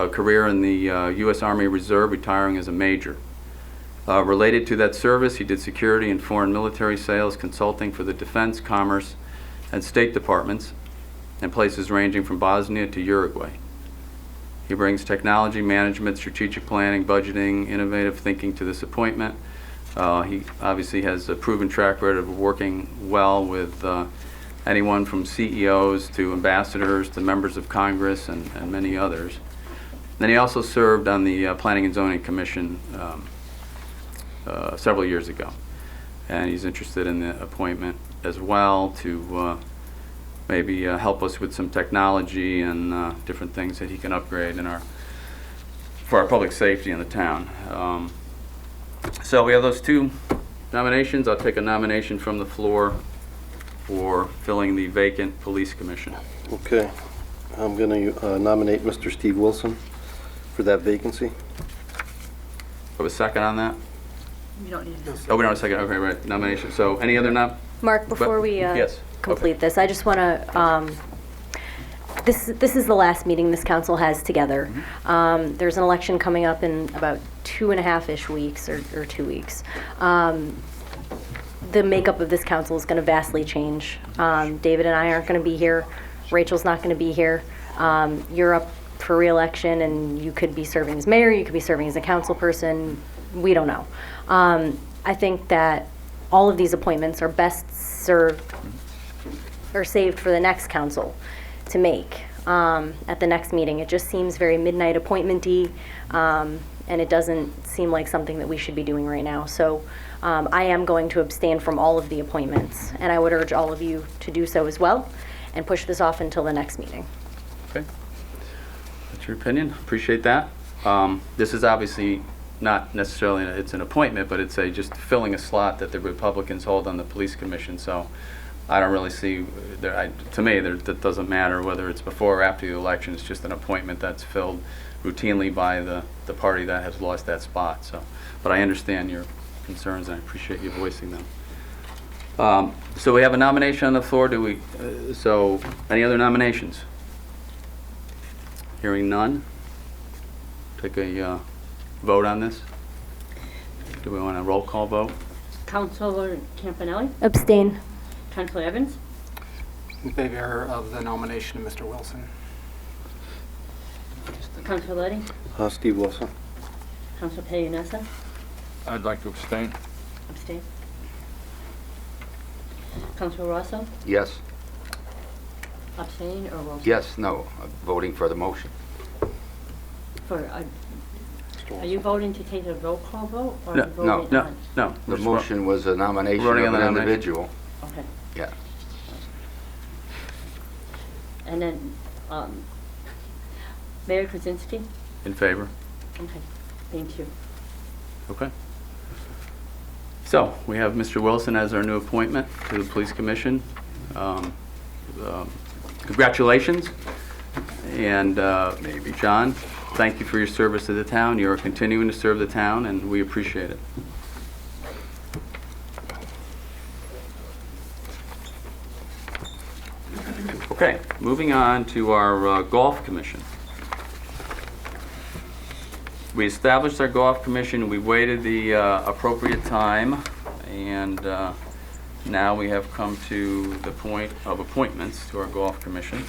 career in the U.S. Army Reserve, retiring as a major. Related to that service, he did security and foreign military sales, consulting for the Defense, Commerce, and State Departments in places ranging from Bosnia to Uruguay. He brings technology, management, strategic planning, budgeting, innovative thinking to this appointment. He obviously has a proven track record of working well with anyone from CEOs to ambassadors to members of Congress and many others. Then he also served on the Planning and Zoning Commission several years ago, and he's interested in the appointment as well to maybe help us with some technology and different things that he can upgrade for our public safety in the town. So we have those two nominations. I'll take a nomination from the floor for filling the vacant police commission. Okay. I'm going to nominate Mr. Steve Wilson for that vacancy. Have a second on that? You don't need to. Oh, we don't have a second. Okay, right. Nomination. So any other Mark, before we yes. complete this, I just want to, this is the last meeting this council has together. There's an election coming up in about 2.5-ish weeks or 2 weeks. The makeup of this council is going to vastly change. David and I aren't going to be here. Rachel's not going to be here. You're up for re-election, and you could be serving as mayor, you could be serving as a council person. We don't know. I think that all of these appointments are best served or saved for the next council to make at the next meeting. It just seems very midnight appointment-y, and it doesn't seem like something that we should be doing right now. So I am going to abstain from all of the appointments, and I would urge all of you to do so as well and push this off until the next meeting. Okay. That's your opinion. Appreciate that. This is obviously not necessarily, it's an appointment, but it's just filling a slot that the Republicans hold on the police commission. So I don't really see, to me, that doesn't matter whether it's before or after the election. It's just an appointment that's filled routinely by the party that has lost that spot. So, but I understand your concerns, and I appreciate you voicing them. So we have a nomination on the floor. So any other nominations? Hearing none. Take a vote on this. Do we want a roll call vote? Councilor Campanelli? Abstain. Councilor Evans? In favor of the nomination of Mr. Wilson. Councilor Leddy? Steve Wilson. Councilor Payanessa? I'd like to abstain. Abstain. Councilor Rosso? Yes. Abstain or roll? Yes, no. Voting for the motion. Are you voting to take a roll call vote? Or No, are you voting No. on- No. The motion was a nomination Voting of on an the nomination. individual. Okay. Yeah. And then, Mayor Krasinski? In favor? Okay, thank you. Okay. So we have Mr. Wilson as our new appointment to the Police Commission. Congratulations. And John, thank you for your service to the town. You're continuing to serve the town, and we appreciate it. Okay, moving on to our Golf Commission. We established our Golf Commission. We waited the appropriate time, and now we have come to the point of appointments to our Golf Commission.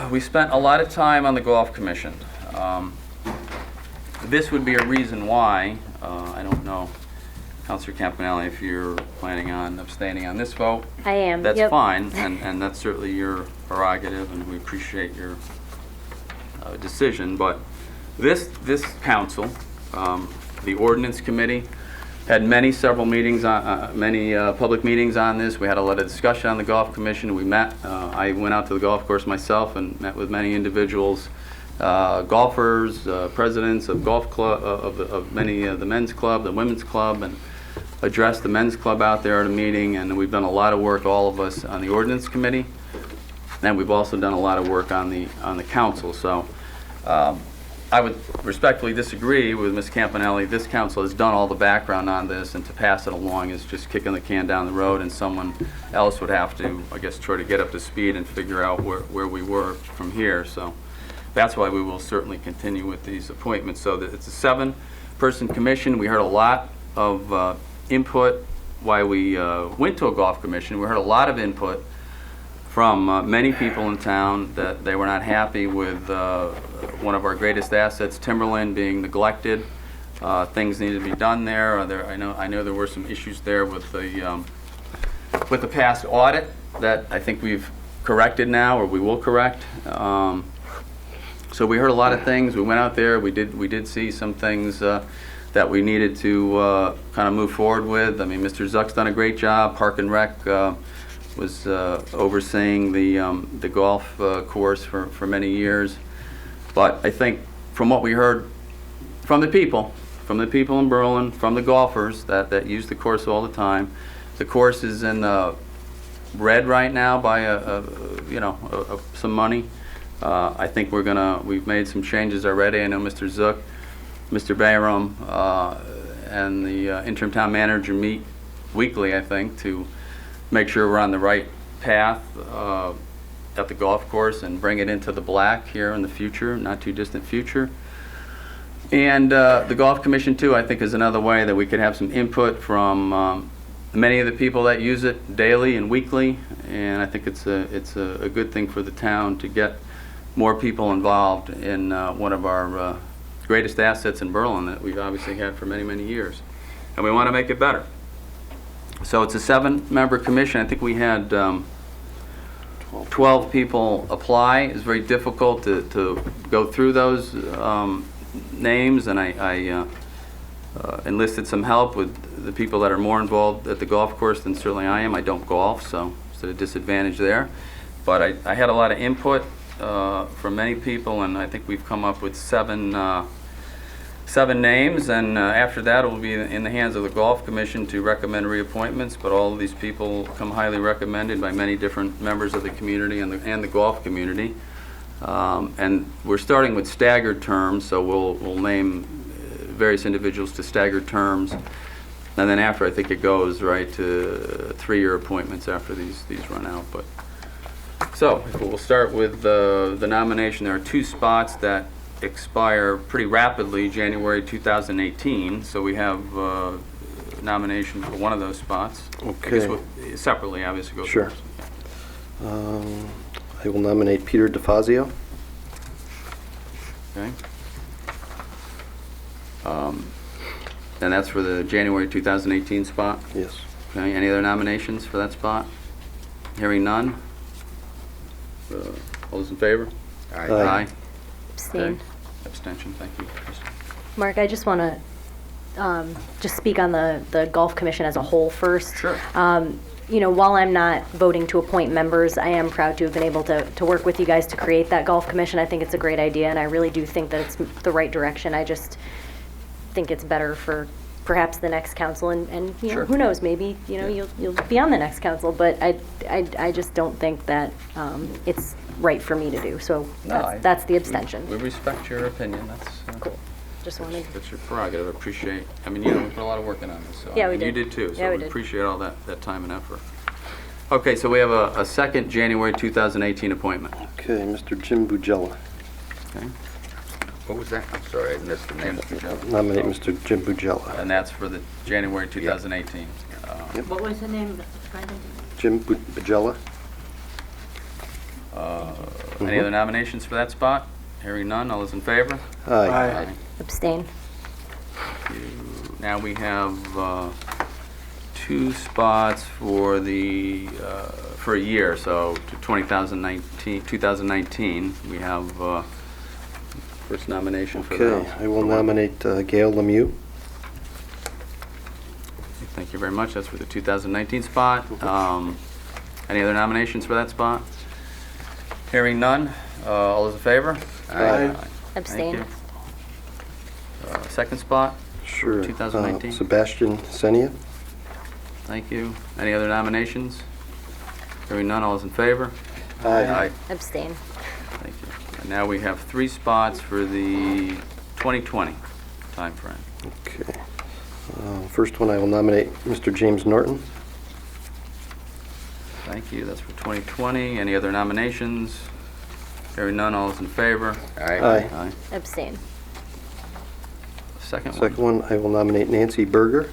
We spent a lot of time on the Golf Commission. This would be a reason why. I don't know, Councilor Campanelli, if you're planning on abstaining on this vote. I am. That's Yep. fine, and that's certainly your prerogative, and we appreciate your decision. But this council, the Ordinance Committee, had several meetings, many public meetings on this. We had a lot of discussion on the Golf Commission. We met. I went out to the golf course myself and met with many individuals, golfers, presidents of golf club, of many of the men's club, the women's club, and addressed the men's club out there at a meeting. And we've done a lot of work, all of us, on the Ordinance Committee, and we've also done a lot of work on the council. So. I would respectfully disagree with Ms. Campanelli. This council has done all the background on this, and to pass it along is just kicking the can down the road, and someone else would have to, I guess, try to get up to speed and figure out where we were from here. So that's why we will certainly continue with these appointments. So that it's a 7-person commission. We heard a lot of input why we went to a golf commission. We heard a lot of input from many people in town that they were not happy with one of our greatest assets, timberland, being neglected. Things needed to be done there. I know there were some issues there with the past audit that I think we've corrected now, or we will correct. So we heard a lot of things. We went out there. We did see some things that we needed to kind of move forward with. I mean, Mr. Zuck's done a great job. Park and Rec was overseeing the golf course for many years. But I think from what we heard from the people in Berlin, from the golfers that use the course all the time, the course is in the red right now by some money. I think we've made some changes already. I know Mr. Zuck, Mr. Bayram, and the interim town manager meet weekly, I think, to make sure we're on the right path at the golf course and bring it into the black here in the future, not too distant future. And the Golf Commission, too, I think is another way that we could have some input from many of the people that use it daily and weekly. And I think it's a good thing for the town to get more people involved in one of our greatest assets in Berlin that we've obviously had for many, many years. And we want to make it better. So it's a 7-member commission. I think we had 12 people apply. It's very difficult to go through those names, and I enlisted some help with the people that are more involved at the golf course than certainly I am. I don't golf, so it's at a disadvantage there. But I had a lot of input from many people, and I think we've come up with 7 names, and after that it will be in the hands of the Golf Commission to recommend reappointments, but all of these people come highly recommended by many different members of the community and the golf community. And we're starting with staggered terms, so we'll name various individuals to staggered terms, and then after I think it goes right to 3-year appointments after these run out. But so we'll start with the nomination. There are 2 spots that expire pretty rapidly, January 2018. So we have nomination for one of those spots. Okay. I guess separately, obviously. Go Sure. first. I will nominate Peter DeFazio. Okay. And that's for the January 2018 spot? Yes. Okay. Any other nominations for that spot? Hearing none. All those in favor? Aye. Aye. Abstain. Okay. Abstention. Thank you, Kristen. Mark, I just want to just speak on the Golf Commission as a whole first. Sure. While I'm not voting to appoint members, I am proud to have been able to work with you guys to create that Golf Commission. I think it's a great idea, and I really do think that it's the right direction. I just think it's better for perhaps the next council, and you know, Sure. who knows, maybe, you know, you'll be on the next council, but I just don't think that it's right for me to do, so that's the abstention. We respect your opinion, that's. Cool. Just wanted, That's your prerogative, appreciate, I mean, you know, we put a lot of work in on this, so. Yeah, we and you did. did too, Yeah, so we we did. appreciate all that time and effort. Okay, so we have a second January 2018 appointment. Okay, Mr. Jim Bugella. Okay, What was that? I'm sorry, I missed the name. Nominate Mr. Jim Bugella. and that's for the January 2018. What was the name, Brendan? Jim Bugella. Any other nominations for that spot? Hearing none, all those in favor? Aye. abstain. Now we have 2 spots for the, for a year, so to 2019, we have first nomination for Okay, that. I will nominate Gail Lemieux. Thank you very much, that's for the 2019 spot. Any other nominations for that spot? Hearing none, all those in favor? Aye. Abstain. Thank you. Second spot? Sure. 2019. Sebastian Senia. Thank you. Any other nominations? Hearing none, all those in favor? Aye. Abstain. Thank you. And now we have 3 spots for the 2020 timeframe. Okay. First one, I will nominate Mr. James Norton. Thank you. That's for 2020. Any other nominations? Hearing none, all those in favor? Aye. Aye. Abstain. Second one. Second one, I will nominate Nancy Berger.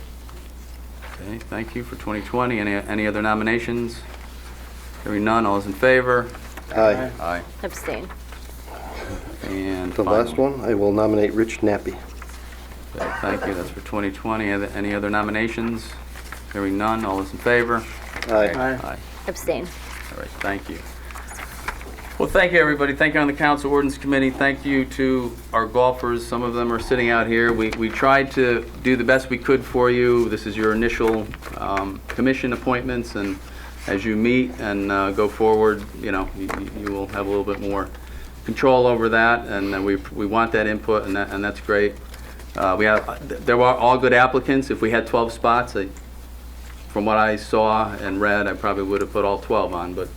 Okay, thank you for 2020. Any other nominations? Hearing none, all those in favor? Aye. Aye. Abstain. And The final. last one, I will nominate Rich Nappy. Okay, thank you. That's for 2020. Any other nominations? Hearing none, all those in favor? Aye. Aye. Abstain. All right, thank you. Well, thank you, everybody. Thank you on the Council Ordinance Committee. Thank you to our golfers. Some of them are sitting out here. We tried to do the best we could for you. This is your initial commission appointments, and as you meet and go forward, you know, you will have a little bit more control over that, and we want that input, and that's great. There were all good applicants. If we had 12 spots, from what I saw and read, I probably would have put all 12 on, but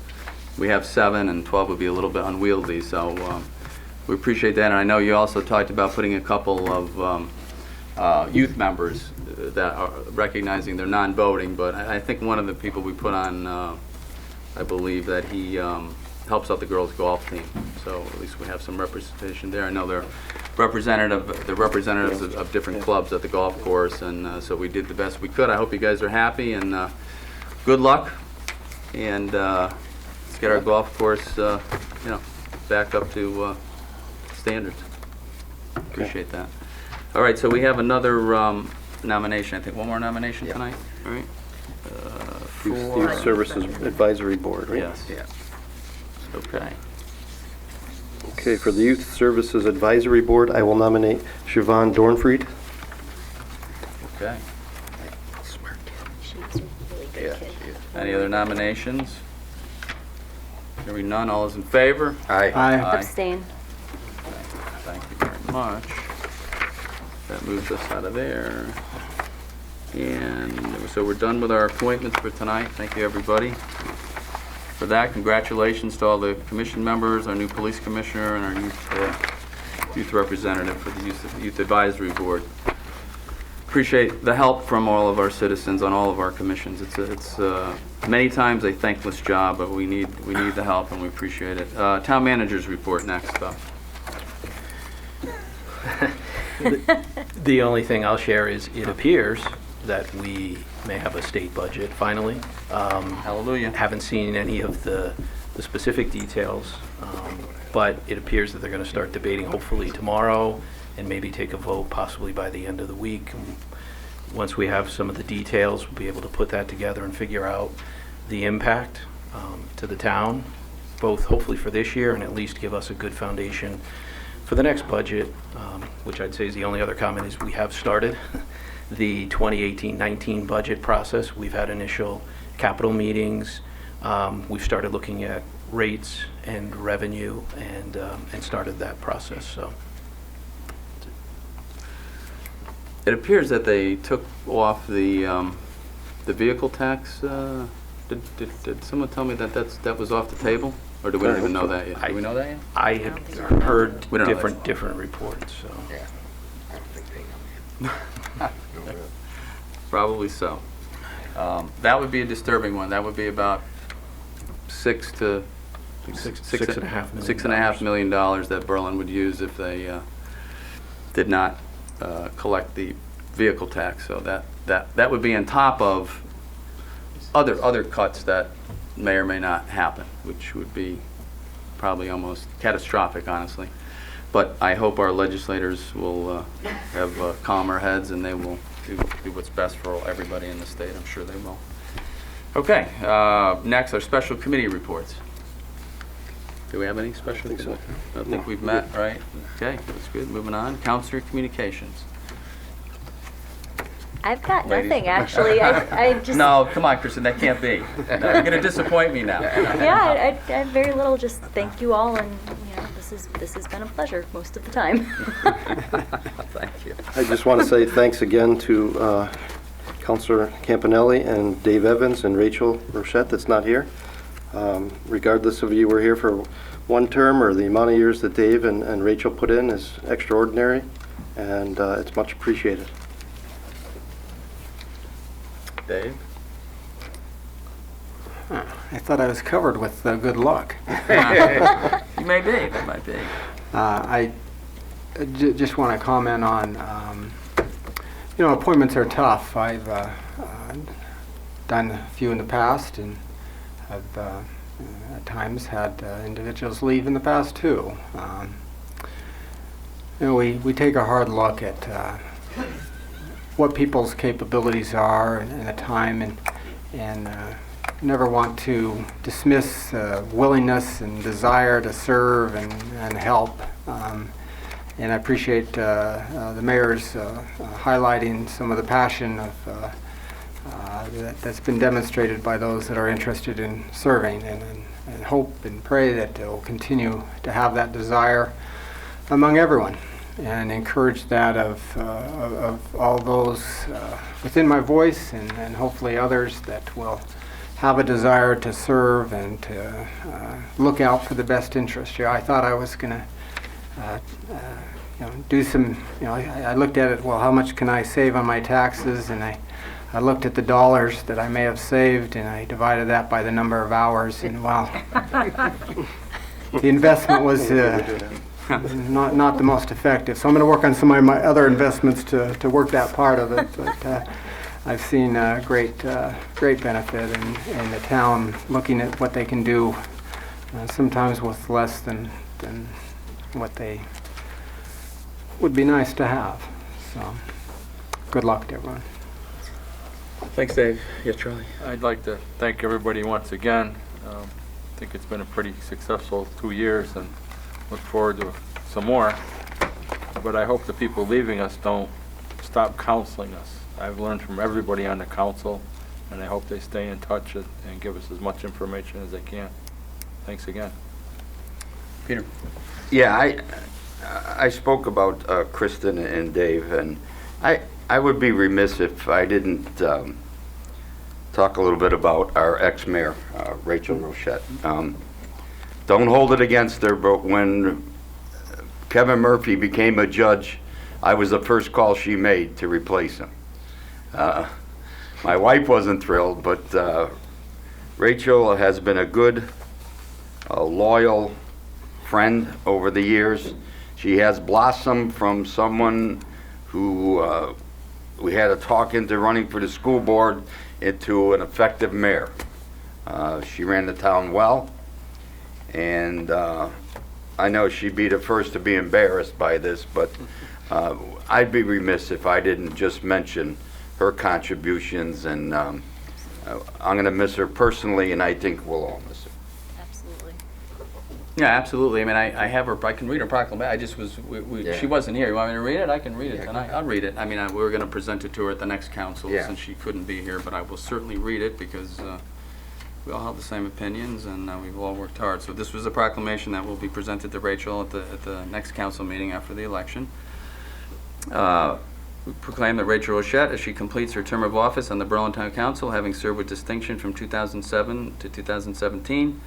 we have 7, and 12 would be a little bit unwieldy, so we appreciate that. And I know you also talked about putting a couple of youth members that are recognizing they're non-voting, but I think one of the people we put on, I believe that he helps out the girls' golf team, so at least we have some representation there. I know they're representatives of different clubs at the golf course, and so we did the best we could. I hope you guys are happy, and good luck, and let's get our golf course, you know, back up to standards. Appreciate that. All right, so we have another nomination. I think one more nomination tonight. All right. Youth Services Advisory Board, right? Yes. Yeah. Okay. Okay, for the Youth Services Advisory Board, I will nominate Siobhan Dornfried. Okay. She's a really good kid. Any other nominations? Hearing none, all those in favor? Aye. Abstain. Thank you very much. That moves us out of there. And so we're done with our appointments for tonight. Thank you, everybody, for that. Congratulations to all the commission members, our new police commissioner, and our youth representative for the Youth Advisory Board. Appreciate the help from all of our citizens on all of our commissions. It's many times a thankless job, but we need the help, and we appreciate it. Town manager's report next up. The only thing I'll share is it appears that we may have a state budget finally. Hallelujah. Haven't seen any of the specific details, but it appears that they're going to start debating hopefully tomorrow and maybe take a vote possibly by the end of the week. And once we have some of the details, we'll be able to put that together and figure out the impact to the town, both hopefully for this year and at least give us a good foundation for the next budget, which I'd say is the only other comment is we have started the 2018-19 budget process. We've had initial capital meetings. We've started looking at rates and revenue and started that process. So, It appears that they took off the vehicle tax. Did someone tell me that that was off the table? Or do we not even know that yet? Do we know that yet? I had heard We don't know that. different reports, so. Probably so. That would be a disturbing one. That would be about Six and a half million $6.5 million that Berlin would use if they did not collect the vehicle tax. So that would be on top of other cuts that may or may not happen, which would be probably almost catastrophic, honestly. But I hope our legislators will have calmer heads, and they will do what's best for everybody in the state. I'm sure they will. Okay, next are special committee reports. Do we have any special? I don't think we've met, right? Okay, that's good. Moving on. Councilor Communications. I've got Ladies. nothing, actually. I just... No, come on, Kristen, that can't be. No, you're going to disappoint me now. Yeah, I have very little. Just thank you all, and this has been a pleasure most of the time. Thank you. I just want to say thanks again to Councilor Campanelli and Dave Evans and Rachel Rochette that's not here. Regardless of you were here for one term or the amount of years that Dave and Rachel put in is extraordinary, and it's much appreciated. Dave? I thought I was covered with good luck. You may be. That might be. I just want to comment on, appointments are tough. I've done a few in the past, and I've at times had individuals leave in the past too. We take a hard look at what people's capabilities are and the time, and never want to dismiss willingness and desire to serve and help. And I appreciate the mayor's highlighting some of the passion of that's been demonstrated by those that are interested in serving, and hope and pray that they'll continue to have that desire among everyone, and encourage that of all those within my voice, and hopefully others that will have a desire to serve and to look out for the best interest. I thought I was going to do some, I looked at it, well, how much can I save on my taxes? And I looked at the dollars that I may have saved, and I divided that by the number of hours, and wow, the investment was not the most effective. So I'm going to work on some of my other investments to work that part of it. But I've seen great benefit in the town looking at what they can do, sometimes with less than what they would be nice to have. So good luck to everyone. Thanks, Dave. Yes, Charlie. I'd like to thank everybody once again. I think it's been a pretty successful 2 years, and look forward to some more. But I hope the people leaving us don't stop counseling us. I've learned from everybody on the council, and I hope they stay in touch and give us as much information as they can. Thanks again. Peter? Yeah, I spoke about Kristen and Dave, and I would be remiss if I didn't talk a little bit about our ex-mayor, Rachel Rochette. Don't hold it against her, but when Kevin Murphy became a judge, I was the first call she made to replace him. My wife wasn't thrilled, but Rachel has been a good, loyal friend over the years. She has blossomed from someone who we had to talk into running for the school board into an effective mayor. She ran the town well, and I know she'd be the first to be embarrassed by this, but I'd be remiss if I didn't just mention her contributions, and I'm going to miss her personally, and I think we'll all miss her. Absolutely. Yeah, absolutely. I mean, I have her. I can read her proclamation. I just was. Yeah. She wasn't here. You want me to read it? I can read it tonight. I'll read it. I mean, we were going to present it to her at the next council since she couldn't be here, but I will certainly read it because we all have the same opinions, and we've all worked hard. So this was a proclamation that will be presented to Rachel at the next council meeting after the election. We proclaim that Rachel Rochette, as she completes her term of office on the Berlin Town Council, having served with distinction from 2007 to 2017,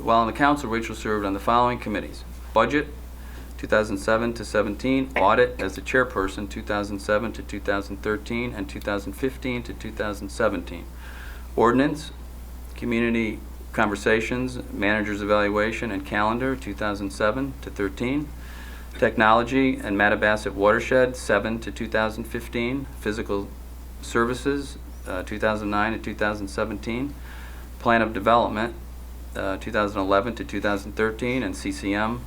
while on the council, Rachel served on the following committees: Budget, 2007 to 17, Audit as the chairperson, 2007 to 2013, and 2015 to 2017. Ordinance, Community Conversations, Manager's Evaluation, and Calendar, 2007 to 13. Technology and Mattabasset Watershed, 7 to 2015. Physical Services, 2009 to 2017. Plan of Development, 2011 to 2013, and CCM.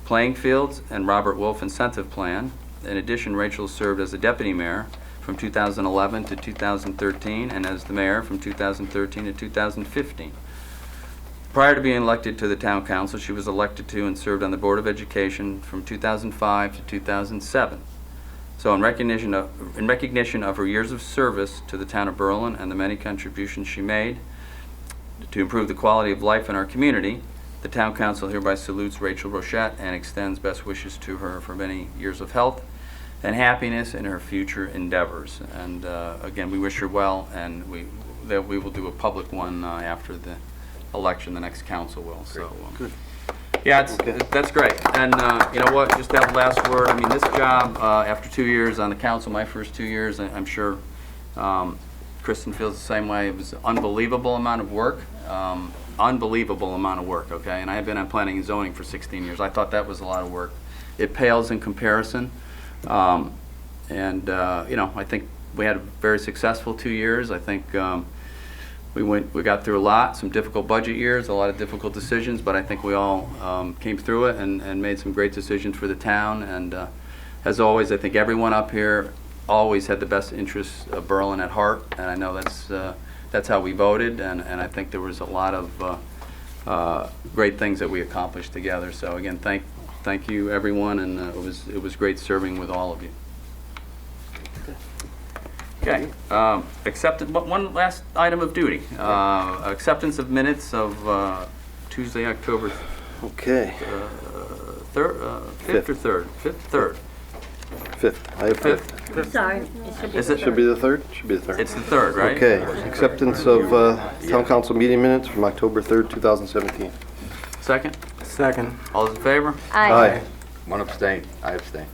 Playing Fields and Robert Wolf Incentive Plan. In addition, Rachel served as the deputy mayor from 2011 to 2013 and as the mayor from 2013 to 2015. Prior to being elected to the town council, she was elected to and served on the Board of Education from 2005 to 2007. So in recognition of her years of service to the town of Berlin and the many contributions she made to improve the quality of life in our community, the Town Council hereby salutes Rachel Rochette and extends best wishes to her for many years of health and happiness in her future endeavors. And again, we wish her well, and we will do a public one after the election. The next council will. So, yeah, that's great. And you know what? Just that last word. I mean, this job after 2 years on the council, my first 2 years, I'm sure Kristen feels the same way. It was an unbelievable amount of work. Unbelievable amount of work, okay? And I have been on planning and zoning for 16 years. I thought that was a lot of work. It pales in comparison. You know, I think we had a very successful 2 years. I think we got through a lot, some difficult budget years, a lot of difficult decisions, but I think we all came through it and made some great decisions for the town. And as always, I think everyone up here always had the best interests of Berlin at heart, and I know that's how we voted, and I think there was a lot of great things that we accomplished together. So again, thank you everyone, and it was great serving with all of you. Okay, one last item of duty. Acceptance of minutes of Tuesday, October Okay. 5th or 3rd? 3rd. 5th. I have 5th. Sorry, it should be. Is it? Should be the 3rd? Should be the 3rd. It's the 3rd, right? Okay. Acceptance of Town Council meeting minutes from October 3rd, 2017. Second? Second. All those in favor? Aye. One abstain. I abstain.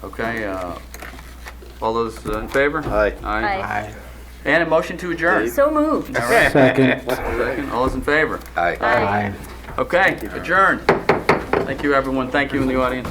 Okay, all those in favor? Aye. Aye. And a motion to adjourn. So moved. All right. Second. Second. All those in favor? Aye. Aye. Okay, adjourned. Thank you, everyone. Thank you in the audience.